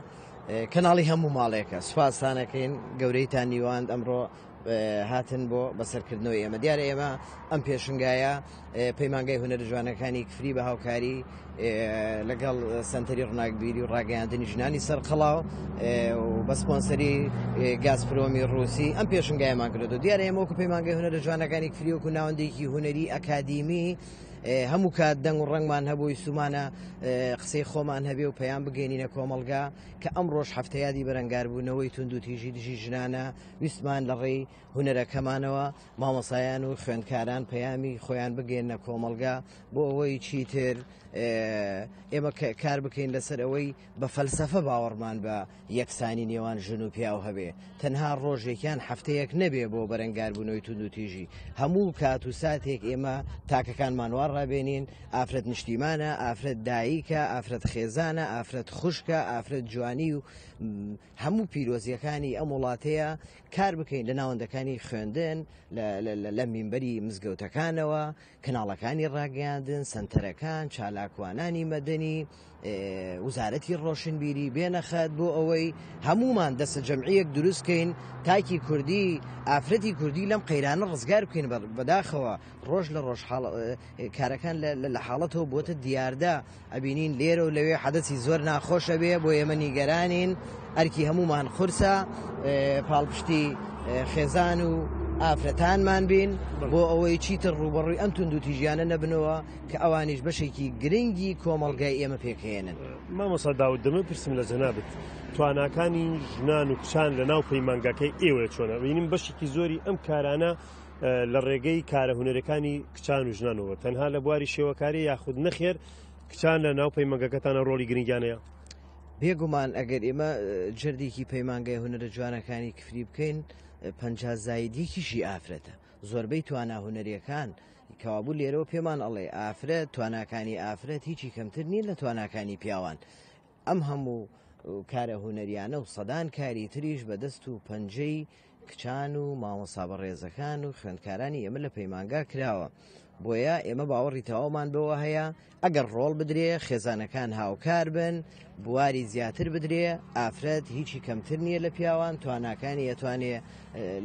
G: کەناڵی هەموو ماڵێکە سوپاسانەکەین گەورەیتان نیواند ئەمڕۆ هاتن بۆ بەسەرکردنەوەی ئێمە دیارە ئێمە ئەم پێشنگایە پەیمانگای هونەرە جوانەکانی کفری بە هاوکاری لەگەڵ سنتەری ڕناکبیری و ڕاگەیاندنی ژنانی سەرقەڵاو و بە سپۆنسەری گازپرۆمی ڕووسی ئەم پێشنگایەمان کردو دیارە ئێمە وەکو پەیمانگای هونەرە جوانەکانی کفری وەکو ناوەندێکی هونەری ئەکادیمی هەموو کات دەنگ و ڕنگمان هەبووی سومانە قسەی خۆمان هەبێ و پەیام بگەینینە کۆمەلگا کە ئەم ڕۆژ هەفتەیادی بەرەنگاربوونەوەی تونند و تیژی دژی ژنانە ویستمان لە ڕێی هونەرەکەمانەوە مامۆسایان و خوێندکاران پەیامی خۆیان بگەێنە کۆمەلگا بۆ ئەوەی چیتر ئێمە کار بکەین لەسەر ئەوەی بە فەلسەفە باوەڕمان بە یەکسانی نێوان ژن و پیاو هەبێ تەنها ڕۆژێکیان هەفتەیەک نەبێ بۆ بەرەنگاربوونەوەی تونند و تیژی هەموو کات و ساتێک ئێمە تاکەکانمان ڕابێنین ئافرەت نیشتیمانە ئافرەت دایکە ئافرەت خێزانە ئافرەت خوشکە ئافرەت جوانی و هەموو پیرۆزیەکانی ئەم وڵاتەیە کار بکەین لە ناوەندەکانی خوێندن لە مینبەری مزگەوتەکانەوە کەناڵەکانی ڕاگەیاندن سنتەرەکان چالاکوانانی مەدەنی وزارەتی ڕۆشنبیری بێنەخەت بۆ ئەوەی هەمومان دەستە جەمعیەک دروستکەین تاکی کوردی ئافرەتی کوردی لەم قەیرانە ڕزگار بکەین بەداخەوە ڕۆژ لە ڕۆژ کارەکان لە حاڵەتەوە بۆتە دیاردا ئەبینین لێرە و لەوێ حەدەسی زۆر ناخۆشە بێ بۆ ئێمە نیگەرانین ئەرکی هەمومان قورسە پاڵپشتی خێزان و ئافرەتانمان بین بۆ ئەوەی چیتر ڕوبەڕووی ئەم تونند و تیژیانە نەبنەوە کە ئەوانیش بەشێکی گرنگی کۆمەڵگای ئێمە پێکهێنن.
E: مامۆستا داود دەمە پرسم لە جەنابەت تواناکانی ژنان و کچان لە ناو پەیمانگاکەی ئێوە چۆنە بینیم بەشێکی زۆری ئەم کارانە لە ڕێگەی کارە هونەرەکانی کچان و ژنانەوە تەنها لە بواری شێوەکاری یاخود نەخێر کچان لە ناو پەیمانگەکەتانە ڕۆڵی گرنگیانەیە.
G: بێگومان ئەگەر ئێمە جردێکی پەیمانگای هونەرە جوانەکانی کفری بکەین 50 زایدێکیشی ئافرەتە زۆربەی توانە هونەریەکان کەوابوو لێرەوە پێمان ئەڵێ ئافرەت تواناکانی ئافرەت هیچی کەمتر نیە لە تواناکانی پیاوان ئەم هەموو کارە هونەریانە و سەدان کاری تریش بەدەست و پەنجەی کچان و مامۆستا بەڕێزەکان و خوێندکارانی ئێمە لە پەیمانگا کراوە بۆیە ئێمە باوەڕی تەواومان بەوە هەیە ئەگەر ڕۆڵ بدرێ خێزانەکان هاوکار بن بواری زیاتر بدرێ ئافرەت هیچی کەمتر نییە لە پیاوان تواناکانی ئەتوانێ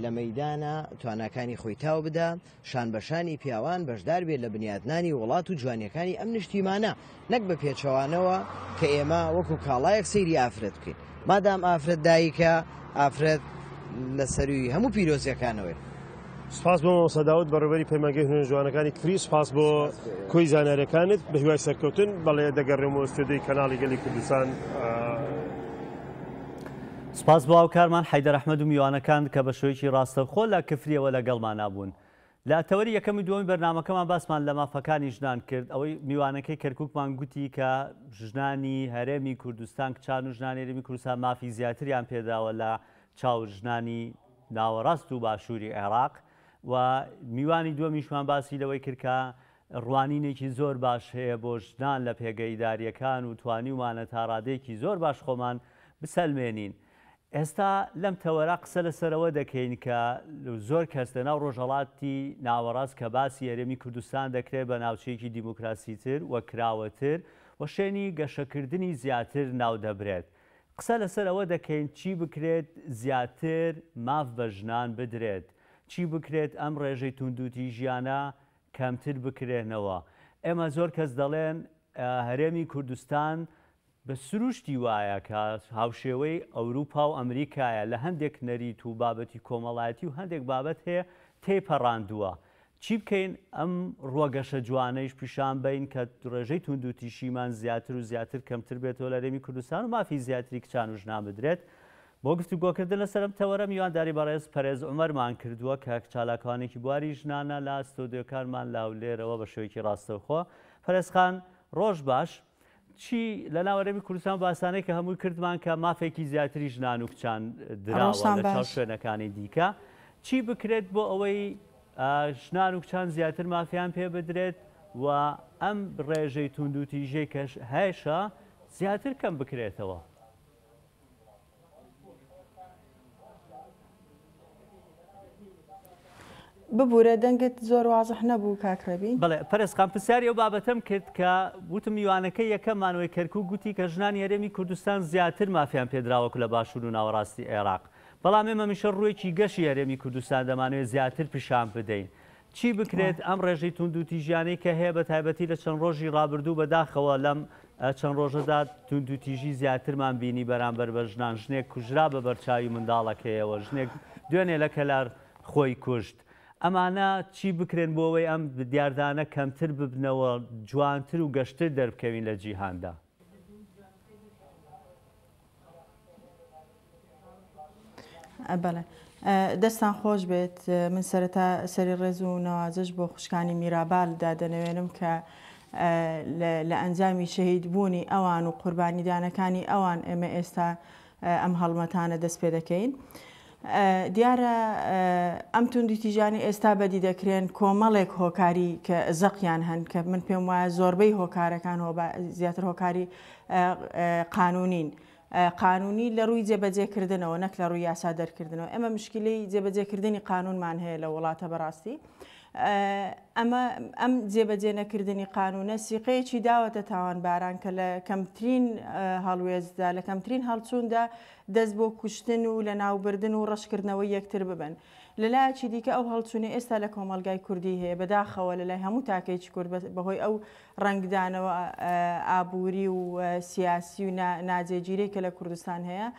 G: لە مەیدانە تواناکانی خۆی تاو بدا شان بەشانی پیاوان بەشدار بێت لە بنیادنانی وڵات و جوانیەکانی ئەم نیشتیمانە نەک بە پێچەوانەوە کە ئێمە وەکو کاڵایەک سەیری ئافرەت بکەین مادام ئافرەت دایکە ئافرەت لە سەروی هەموو پیرۆزیەکانەوەی.
E: سپاس بۆ مامۆستا داود بەڕێوەبەری پەیمانگەی هونەرە جوانەکانی کفری سپاس بۆ کۆی زانارەکانت بە هیوای سەرکەوتن بەڵێ دەگەڕێمەوە ستودیۆی کەناڵی گەلی کوردستان.
A: سپاس بۆ هاوکارمان حەیدەر ئەحمەد و میوانەکان کە بە شێوەیەکی ڕاستەوخۆ لە کفریەوە لەگەڵمان نابوون. لە ئەتەوەری یەکەم و دووەمی بەرنامەکەمان باسمان لە مافەکانی ژنان کرد ئەوەی میوانەکەی کەرکووکمان گوتی کە ژنانی هەرێمی کوردستان کچان و ژنانی هەرێمی کوردستان مافی زیاتریان پێداوە لە چاو ژنانی ناوەڕاست و باشووری عێراق و میوانی دووەمیشمان باسی لەوەی کرد کە ڕوانینێکی زۆر باش هەیە بۆ ژنان لە پێگەیداریەکان و توانیومانە تا ڕادەیەکی زۆر باش خۆمان بسەلمێنین. ئێستا لەم تەوەرە قسە لەسەرەوە دەکەین کە زۆر کەس لەناو ڕۆژهەڵاتی ناوەڕاست کە باسی هەرێمی کوردستان دەکرێت بە ناوچەیەکی دیموکراسیتر و کراوەتر و شوێنی گەشەکردنی زیاتر ناو دەبرێت. قسە لەسەرەوە دەکەین چی بکرێت زیاتر ماف بە ژنان بدرێت چی بکرێت ئەم ڕێژەی توندوتی ژیانە کەمتر بکرێنەوە. ئێمە زۆر کەس دەڵێن هەرێمی کوردستان بە سروشتی وایە کە هاوشێوەی ئەوروپا و ئەمریکایە لە هەندێک نەریت و بابەتی کۆمەڵایەتی و هەندێک بابەت هەیە تێپەڕاندووە. چی بکەین ئەم ڕۆگەشە جوانەیش پیشان بین کە ڕێژەی توندوتیشیمان زیاتر و زیاتر کەمتر بێتەوە لە هەرێمی کوردستان و مافی زیاتری کچان و ژنان بدرێت. بۆ گفتوگۆکردن لەسەرم تەوەرە میوانداری بەڕێز پەرێز عومەرمان کردووە کە چالاکوانێکی بواری ژنانە لە ستۆدیۆکانمان لاولێرەوە بە شێوەیەکی ڕاستەوخۆ. پەرێزخان ڕۆژ باش، چی لە ناوەڕێمی کوردستان باسانەی کە هەمووی کردمان کە مافێکی زیاتری ژنان و کچان دراوە لە چاو شوێنەکانی دیکە، چی بکرێت بۆ ئەوەی ژنان و کچان زیاتر مافیان پێ بدرێت و ئەم ڕێژەی توند و تیژەی کە هەیەشە زیاتر کەم بکرێتەوە؟
H: ببوورە دەنگت زۆر وازح نەبوو کاکرەبی.
A: بەڵێ پەرستخان پرسیاری ئەو بابەتەم کرد کە وتم میوانەکەی یەکەمانەوەی کەرکوو گوتی کە ژنان هەرێمی کوردستان زیاتر مافیان پێدراوەکو لە باشوور و ناوەڕاستی عێراق. بەڵام ئێمە میشە ڕوویەکی گەشی هەرێمی کوردستان دەمانوێت زیاتر پیشان بدەین. چی بکرێت ئەم ڕێژەی تونند و تیژیانەی کە هەیە بە تایبەتی لە چەند ڕۆژی ڕابردوو بەداخەوە لەم چەند ڕۆژەدا تونند و تیژی زیاترمان بینی بەرامبەر بە ژنان، ژنێک کوژرا بە بەرچاوی منداڵەکەیەوە، ژنێک دوێنێ لە کەلار خۆی کوشت. ئەمانە چی بکرێن بۆ ئەوەی ئەم دیاردانە کەمتر ببنەوە، جوانتر و گەشتر دەربکەوین لە جیهاندا؟
H: بەڵێ دەستان خۆش بێت. من سەرەتا سەری ڕێز و نەوازش بۆ خوشکانی میرابالدا دەنەوێنم کە لە ئەنجامی شەهید بوونی ئەوان و قوربانیدانەکانی ئەوان ئێمە ئێستا ئەم هەڵمەتانە دەست پێ دەکەین. دیارە ئەم توندی تیژانی ئێستا بەدی دەکرێن کۆمەڵێک هۆکاری کە زەقیان هەن کە من پێم وایە زۆربەی هۆکارەکان زیاتر هۆکاری قانونین. قانونی لە ڕووی جێبەجێکردنەوە نەک لە ڕووی یاسا دەرکردنەوە. ئەمە مشکلەی جێبەجێکردنی قانونمان هەیە لە وڵاتە بەڕاستی. ئەم جێبەجێ نەکردنی قانونە سیقەیەکی داوەتە تاوانباران کە لە کەمترین هەڵوێزدا لە کەمترین هەڵچووندا دەست بۆ کوشتن و لە ناوبردن و ڕەشکردنەوەی یەکتر ببن. لەلایەکی دیکە ئەو هەڵچوونی ئێستا لە کۆمەلگای کوردی هەیە بەداخەوە لەلای هەموو تاکەیکی کورد بەهۆی ئەو ڕنگدانەوە ئابووری و سیاسی و ناجێگیرەی کە لە کوردستان هەیە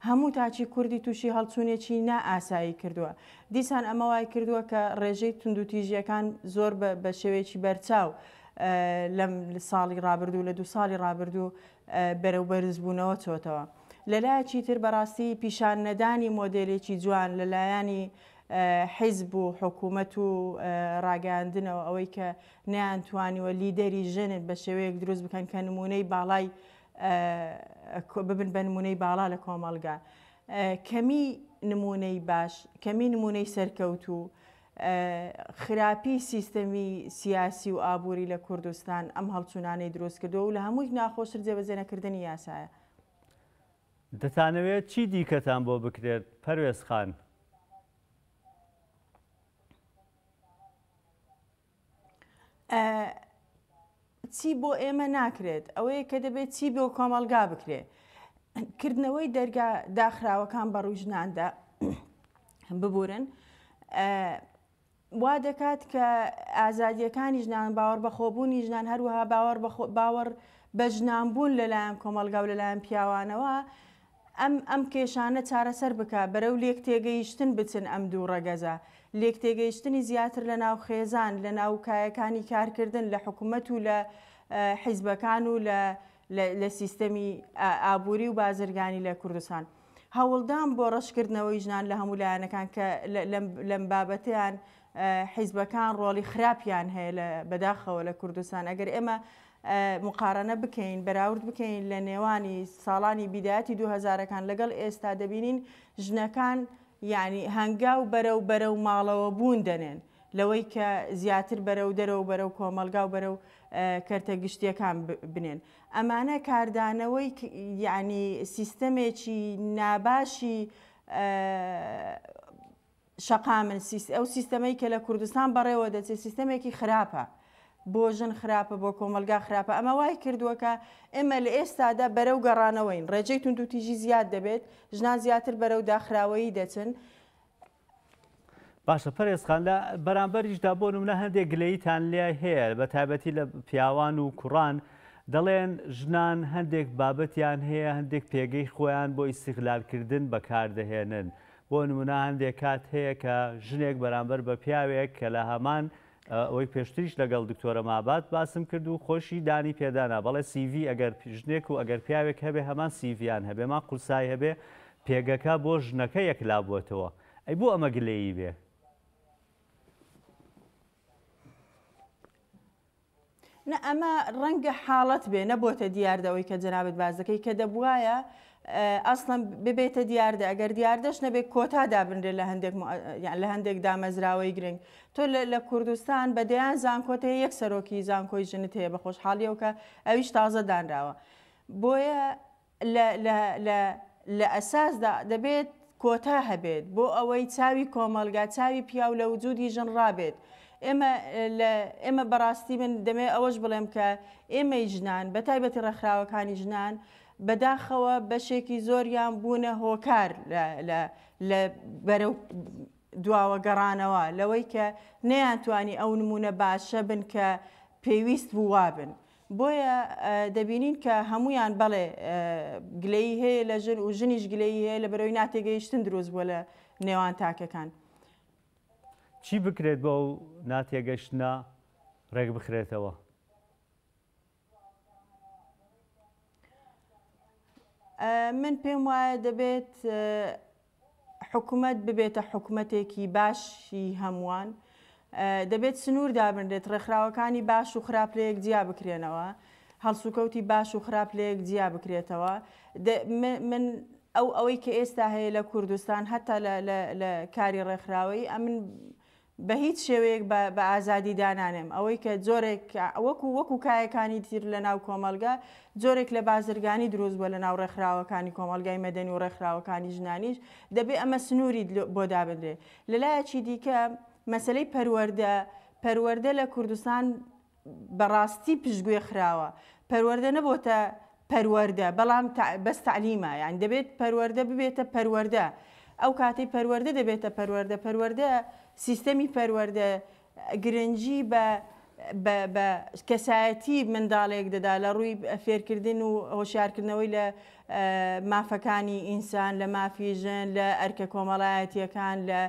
H: هەموو تاچی کوردی تووشی هەڵچوونێکی نائاسایی کردووە. دیسان ئەمە وای کردووە کە ڕێژەی تونند و تیژیەکان زۆر بە شێوەیەکی بەرچاو لەم ساڵی ڕابردوو لە 2 ساڵی ڕابردوو بەرەو بەرز بوونەوە چۆتەوە. لەلایەکی تر بەڕاستی پیشان نەدانی مۆدێلێکی جوان لەلایەنی حیزب و حکوومەت و ڕاگەاندنەوە ئەوەی کە نەیانتوانیوە لیدەری ژنت بە شێوەیەک دروست بکەن کە نمونەی باڵای ببن بە نمونەی باڵا لە کۆمەڵگا. کەمی نمونەی باش، کەمی نمونەی سەرکەوت و خراپی سیستەمی سیاسی و ئابووری لە کوردستان ئەم هەڵچوونانەی دروست کردو و لە هەمووی ناخۆشتر جێبەجێ نەکردنی یاسایە.
A: دەتانەوێت چی دیکەتان بۆ بکرێت پەروێز خان؟
H: چی بۆ ئێمە ناکرێت ئەوەیە کە دەبێت چی بۆ کۆمەلگا بکرێت. کردنەوەی دەرگا داخراوەکان بە ڕووی ژناندا ببورن وا دەکات کە ئازادیەکانی ژنان باوەڕ بە خۆبوونی ژنان هەروەها باوەڕ بە ژنانبوون لەلایەن کۆمەلگا و لەلایەن پیاوانەوە ئەم کێشانە چارەسەر بکە بەرەو لێک تێگەیشتن بچن ئەم دوو ڕەگەزە لێک تێگەیشتنی زیاتر لە ناو خێزان لە ناو کایەکانی کارکردن لە حکوومەت و لە حیزبەکان و لە سیستەمی ئابووری و بازرگانی لە کوردستان هەوڵدان بۆ ڕەشکردنەوەی ژنان لە هەموو لایەنەکان کە لەم بابەتیان حیزبەکان ڕۆڵی خراپیان هەیە لە بەداخەوە لە کوردستان. ئەگەر ئێمە مقارنە بکەین بەراورد بکەین لە نێوانی ساڵانی بیداەتی 2000ەکان لەگەڵ ئێستا دەبینین ژنەکان یعنی هەنگاو بەرەو ماڵەوە بوون دەنێن لەوەی کە زیاتر بەرەو دەرەوە بەرەو کۆمەلگا و بەرەو کەرتە گشتیەکان بنێن. ئەمانە کاردانەوەی یعنی سیستەمێکی ناباشی شەقامن ئەو سیستەمەی کە لە کوردستان بەڕێوە دەچێت سیستەمێکی خراپە بۆ ژن خراپە بۆ کۆمەلگا خراپە. ئەمە وای کردووەکە ئێمە لە ئێستادا بەرەو گەڕانەوەین ڕێجەی تونند و تیژی زیاد دەبێت ژنان زیاتر بەرەو داخراوەیی دەچن.
A: باشە پەرێزخان لە بەرامبەریشدا بۆ نمونە هەندێک گلەییتان لێ هەیە بە تایبەتی لە پیاوان و کوڕان دەڵێن ژنان هەندێک بابەتیان هەیە هەندێک پێگەی خۆیان بۆ ئیستیغلالکردن بەکاردەهێنن. بۆ نمونە هەندێک کات هەیە کە ژنێک بەرامبەر بە پیاوێک کە لە هەمان ئەوەی پێشتریش لەگەڵ دکتۆرە مابات باسم کرد و خۆشی دانی پێدانا بەڵێ سیڤ ئەگەر ژنێک و ئەگەر پیاوێک هەبێ هەمان سیڤیان هەبێ ما قورسای هەبێ پێگەکە بۆ ژنەکە یەکلا بووەتەوە ئەی بۆ ئەمە گلەیی بێ
H: ئەمە ڕەنگە حاڵەت بێ نەبۆتە دیاردەوەی کە جەنابەت باز دەکەی کە دەبوایە ئەسڵم ببێتە دیاردە ئەگەر دیاردەش نەبێت کۆتا دابنرێت لە هەندێک دامەزراوەی گرنگ تۆ لە کوردستان بەدەیان زانکۆتەیە یەک سەرۆکی زانکۆی ژنت هەیە بە خۆشحاڵیەوە کە ئەویش تازە دانراوە بۆیە لە ئەساسدا دەبێت کۆتا هەبێت بۆ ئەوەی چاوی کۆمەلگا چاوی پیاو لە وجودی ژن ڕابێت ئێمە بەڕاستی من دەمێ ئەوەش بڵێم کە ئێمەی ژنان بە تایبەتی ڕێکخراوەکانی ژنان بەداخەوە بەشێکی زۆریان بوونە هۆکار لە بەرەو دواوە گەڕانەوە لەوەی کە نەیانتوانی ئەو نمونە باشە بن کە پێویست بووابن بۆیە دەبینین کە هەمویان بەڵێ گلەی هەیە لە ژن و ژنیش گلەی هەیە لە بەرەوەی ناتێگەیشتن دروست بووە لە نێوان تاکەکان
A: چی بکرێت بۆ ئەو ناتێگەشتە ڕێک بخرێتەوە
H: من پێم وایە دەبێت حکوومەت ببێتە حکوومەتێکی باشی هەمووان دەبێت سنوور دابنرێت ڕێکخراوەکانی باش و خراپلەیەک جیا بکرێنەوە هەڵسوکەوتی باش و خراپلەیەک جیا بکرێتەوە من ئەوەی کە ئێستا هەیە لە کوردستان هەتا لە کاری ڕێکخراوەی ئەمن بە هیچ شێوەیەک بە ئازادی دانانێم ئەوەی کە جۆرێک وەکو کایەکانی تیر لە ناو کۆمەلگا جۆرێک لە بازرگانی دروست بووە لە ناو ڕێکخراوەکانی کۆمەلگای مەدەنی و ڕێکخراوەکانی ژنانیش دەبێت ئەمە سنووری بۆ دابدرێت لەلایەکی دیکە مەسلەی پەروەردە لە کوردستان بەڕاستی پشتگوێ خراوە پەروەردە نەبۆتە پەروەردە بەڵام بەس تعلیمە یان دەبێت پەروەردە ببێتە پەروەردە ئەو کاتی پەروەردە دەبێتە پەروەردە سیستەمی پەروەردە گرنگی بە کەسایەتی منداڵێک دەدا لە ڕووی فێرکردن و هۆشیارکردنەوەی لە مافەکانی ئینسان لە مافی ژن لە ئەرکە کۆمەڵایەتیەکان لە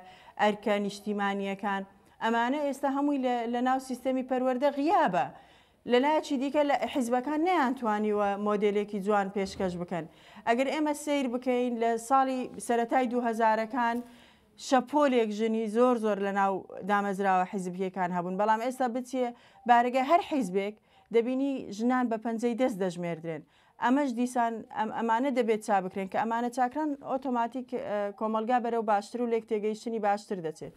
H: ئەرکە نیشتیمانیەکان ئەمانە ئێستا هەمووی لە ناو سیستەمی پەروەردە غیابە لەلایەکی دیکە لە حیزبەکان نەیانتوانیوە مۆدلێکی جوان پێشکەش بکەن ئەگەر ئێمە سیر بکەین لە ساڵی سەرەتای 2000ەکان شەپۆلێک ژنی زۆر لە ناو دامەزراوە حیزبیەکان هەبوون بەڵام ئێستا بچێ بارگە هەر حیزبێک دەبینی ژنان بە پەنجەی دەست دەژمێردرێن ئەمەش دیسان ئەمانە دەبێت چا بکرێن کە ئەمانە چاکران ئۆتۆماتیک کۆمەلگا بەرەو باشتر و لێک تێگەیشتنی باشتر دەچێت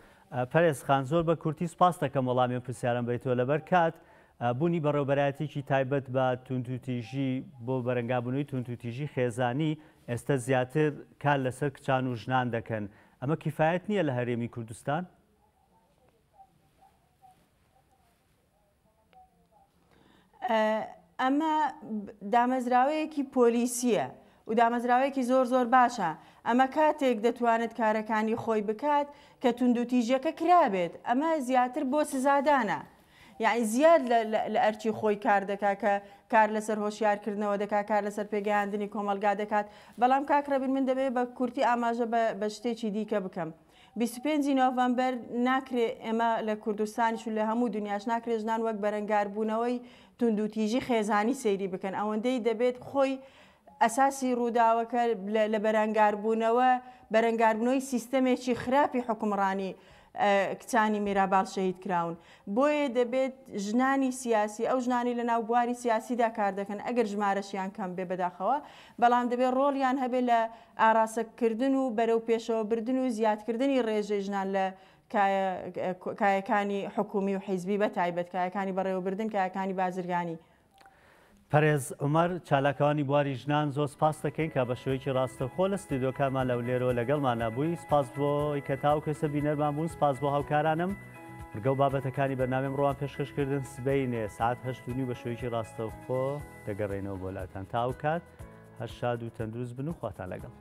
A: پەرێز خان زۆر بە کورتی سپاس دەکەم وەڵامی پرسیارم بیتەوە لەبەر کات بوونی بەڕێوەبەرایەتێکی تایبەت بە تونتوتیژی بۆ بەرەنگابوونەوەی تونتوتیژی خێزانی ئێستا زیاتر کار لەسەر کچان و ژنان دەکەن ئەمە کیفایەت نییە لە هەرێمی کوردستان؟
H: ئەمە دامەزراوەیەکی پۆلیسیە و دامەزراوەیەکی زۆر باشە ئەمە کاتێک دەتوانێت کارەکانی خۆی بکات کە توندوتیژەکە کرابێت ئەمە زیاتر بۆ سزادانە یعنی زیاد لە ئەرچی خۆی کار دەکات کە کار لەسەر هۆشیارکردنەوە دەکات کار لەسەر پێگەیاندنی کۆمەلگا دەکات بەڵام کاکڕەبین من دەبێت بە کورتی ئاماژە بە شتێکی دیکە بکەم 25 نۆڤەمبەر ناکرێ ئێمە لە کوردستانیش و لە هەموو دنیاش ناکرێت ژنان وەک بەرەنگاربوونەوەی توندوتیژی خێزانی سەیری بکەن ئەوەندەی دەبێت خۆی ئەساسی ڕووداوەکە لە بەرەنگاربوونەوەی سیستەمێکی خراپی حکومڕانی کچانی میراباڵ شەهید کراون بۆیە دەبێت ژنانی سیاسی ئەو ژنانی لە ناو بواری سیاسیدا کار دەکەن ئەگەر ژمارەشیان کەم بێ بەداخەوە بەڵام دەبێت ڕۆڵیان هەبێت لە ئاراسەکردن و بەرەو پێشەوە بردن و زیادکردنی ڕێژەی ژنان لە کایەکانی حکومی و حیزبی بە تایبەت کایەکانی بەڕێوەبردن کایەکانی بازرگانی
A: پەرێز عومەر چالاکەوانی بواری ژنان زۆر سپاس دەکەین کە بە شێوەیەکی ڕاستەوخۆ لە ستودیۆکەمان لەو لێرەوە لەگەڵمانە بووی سپاس بۆی کە تاو کەسە بینەرمان بوون سپاس بۆ هاوکارانم ڕگە و بابەتەکانی بەرنامەم ڕۆوان پێشکەشکردن سبەینێ ساعت 8:30 بە شێوەیەکی ڕاستەوخۆ دەگەڕێنەوە بۆ لاتان تاو کات هەر شاد و تەندروست بن و خواتان لەگەڵ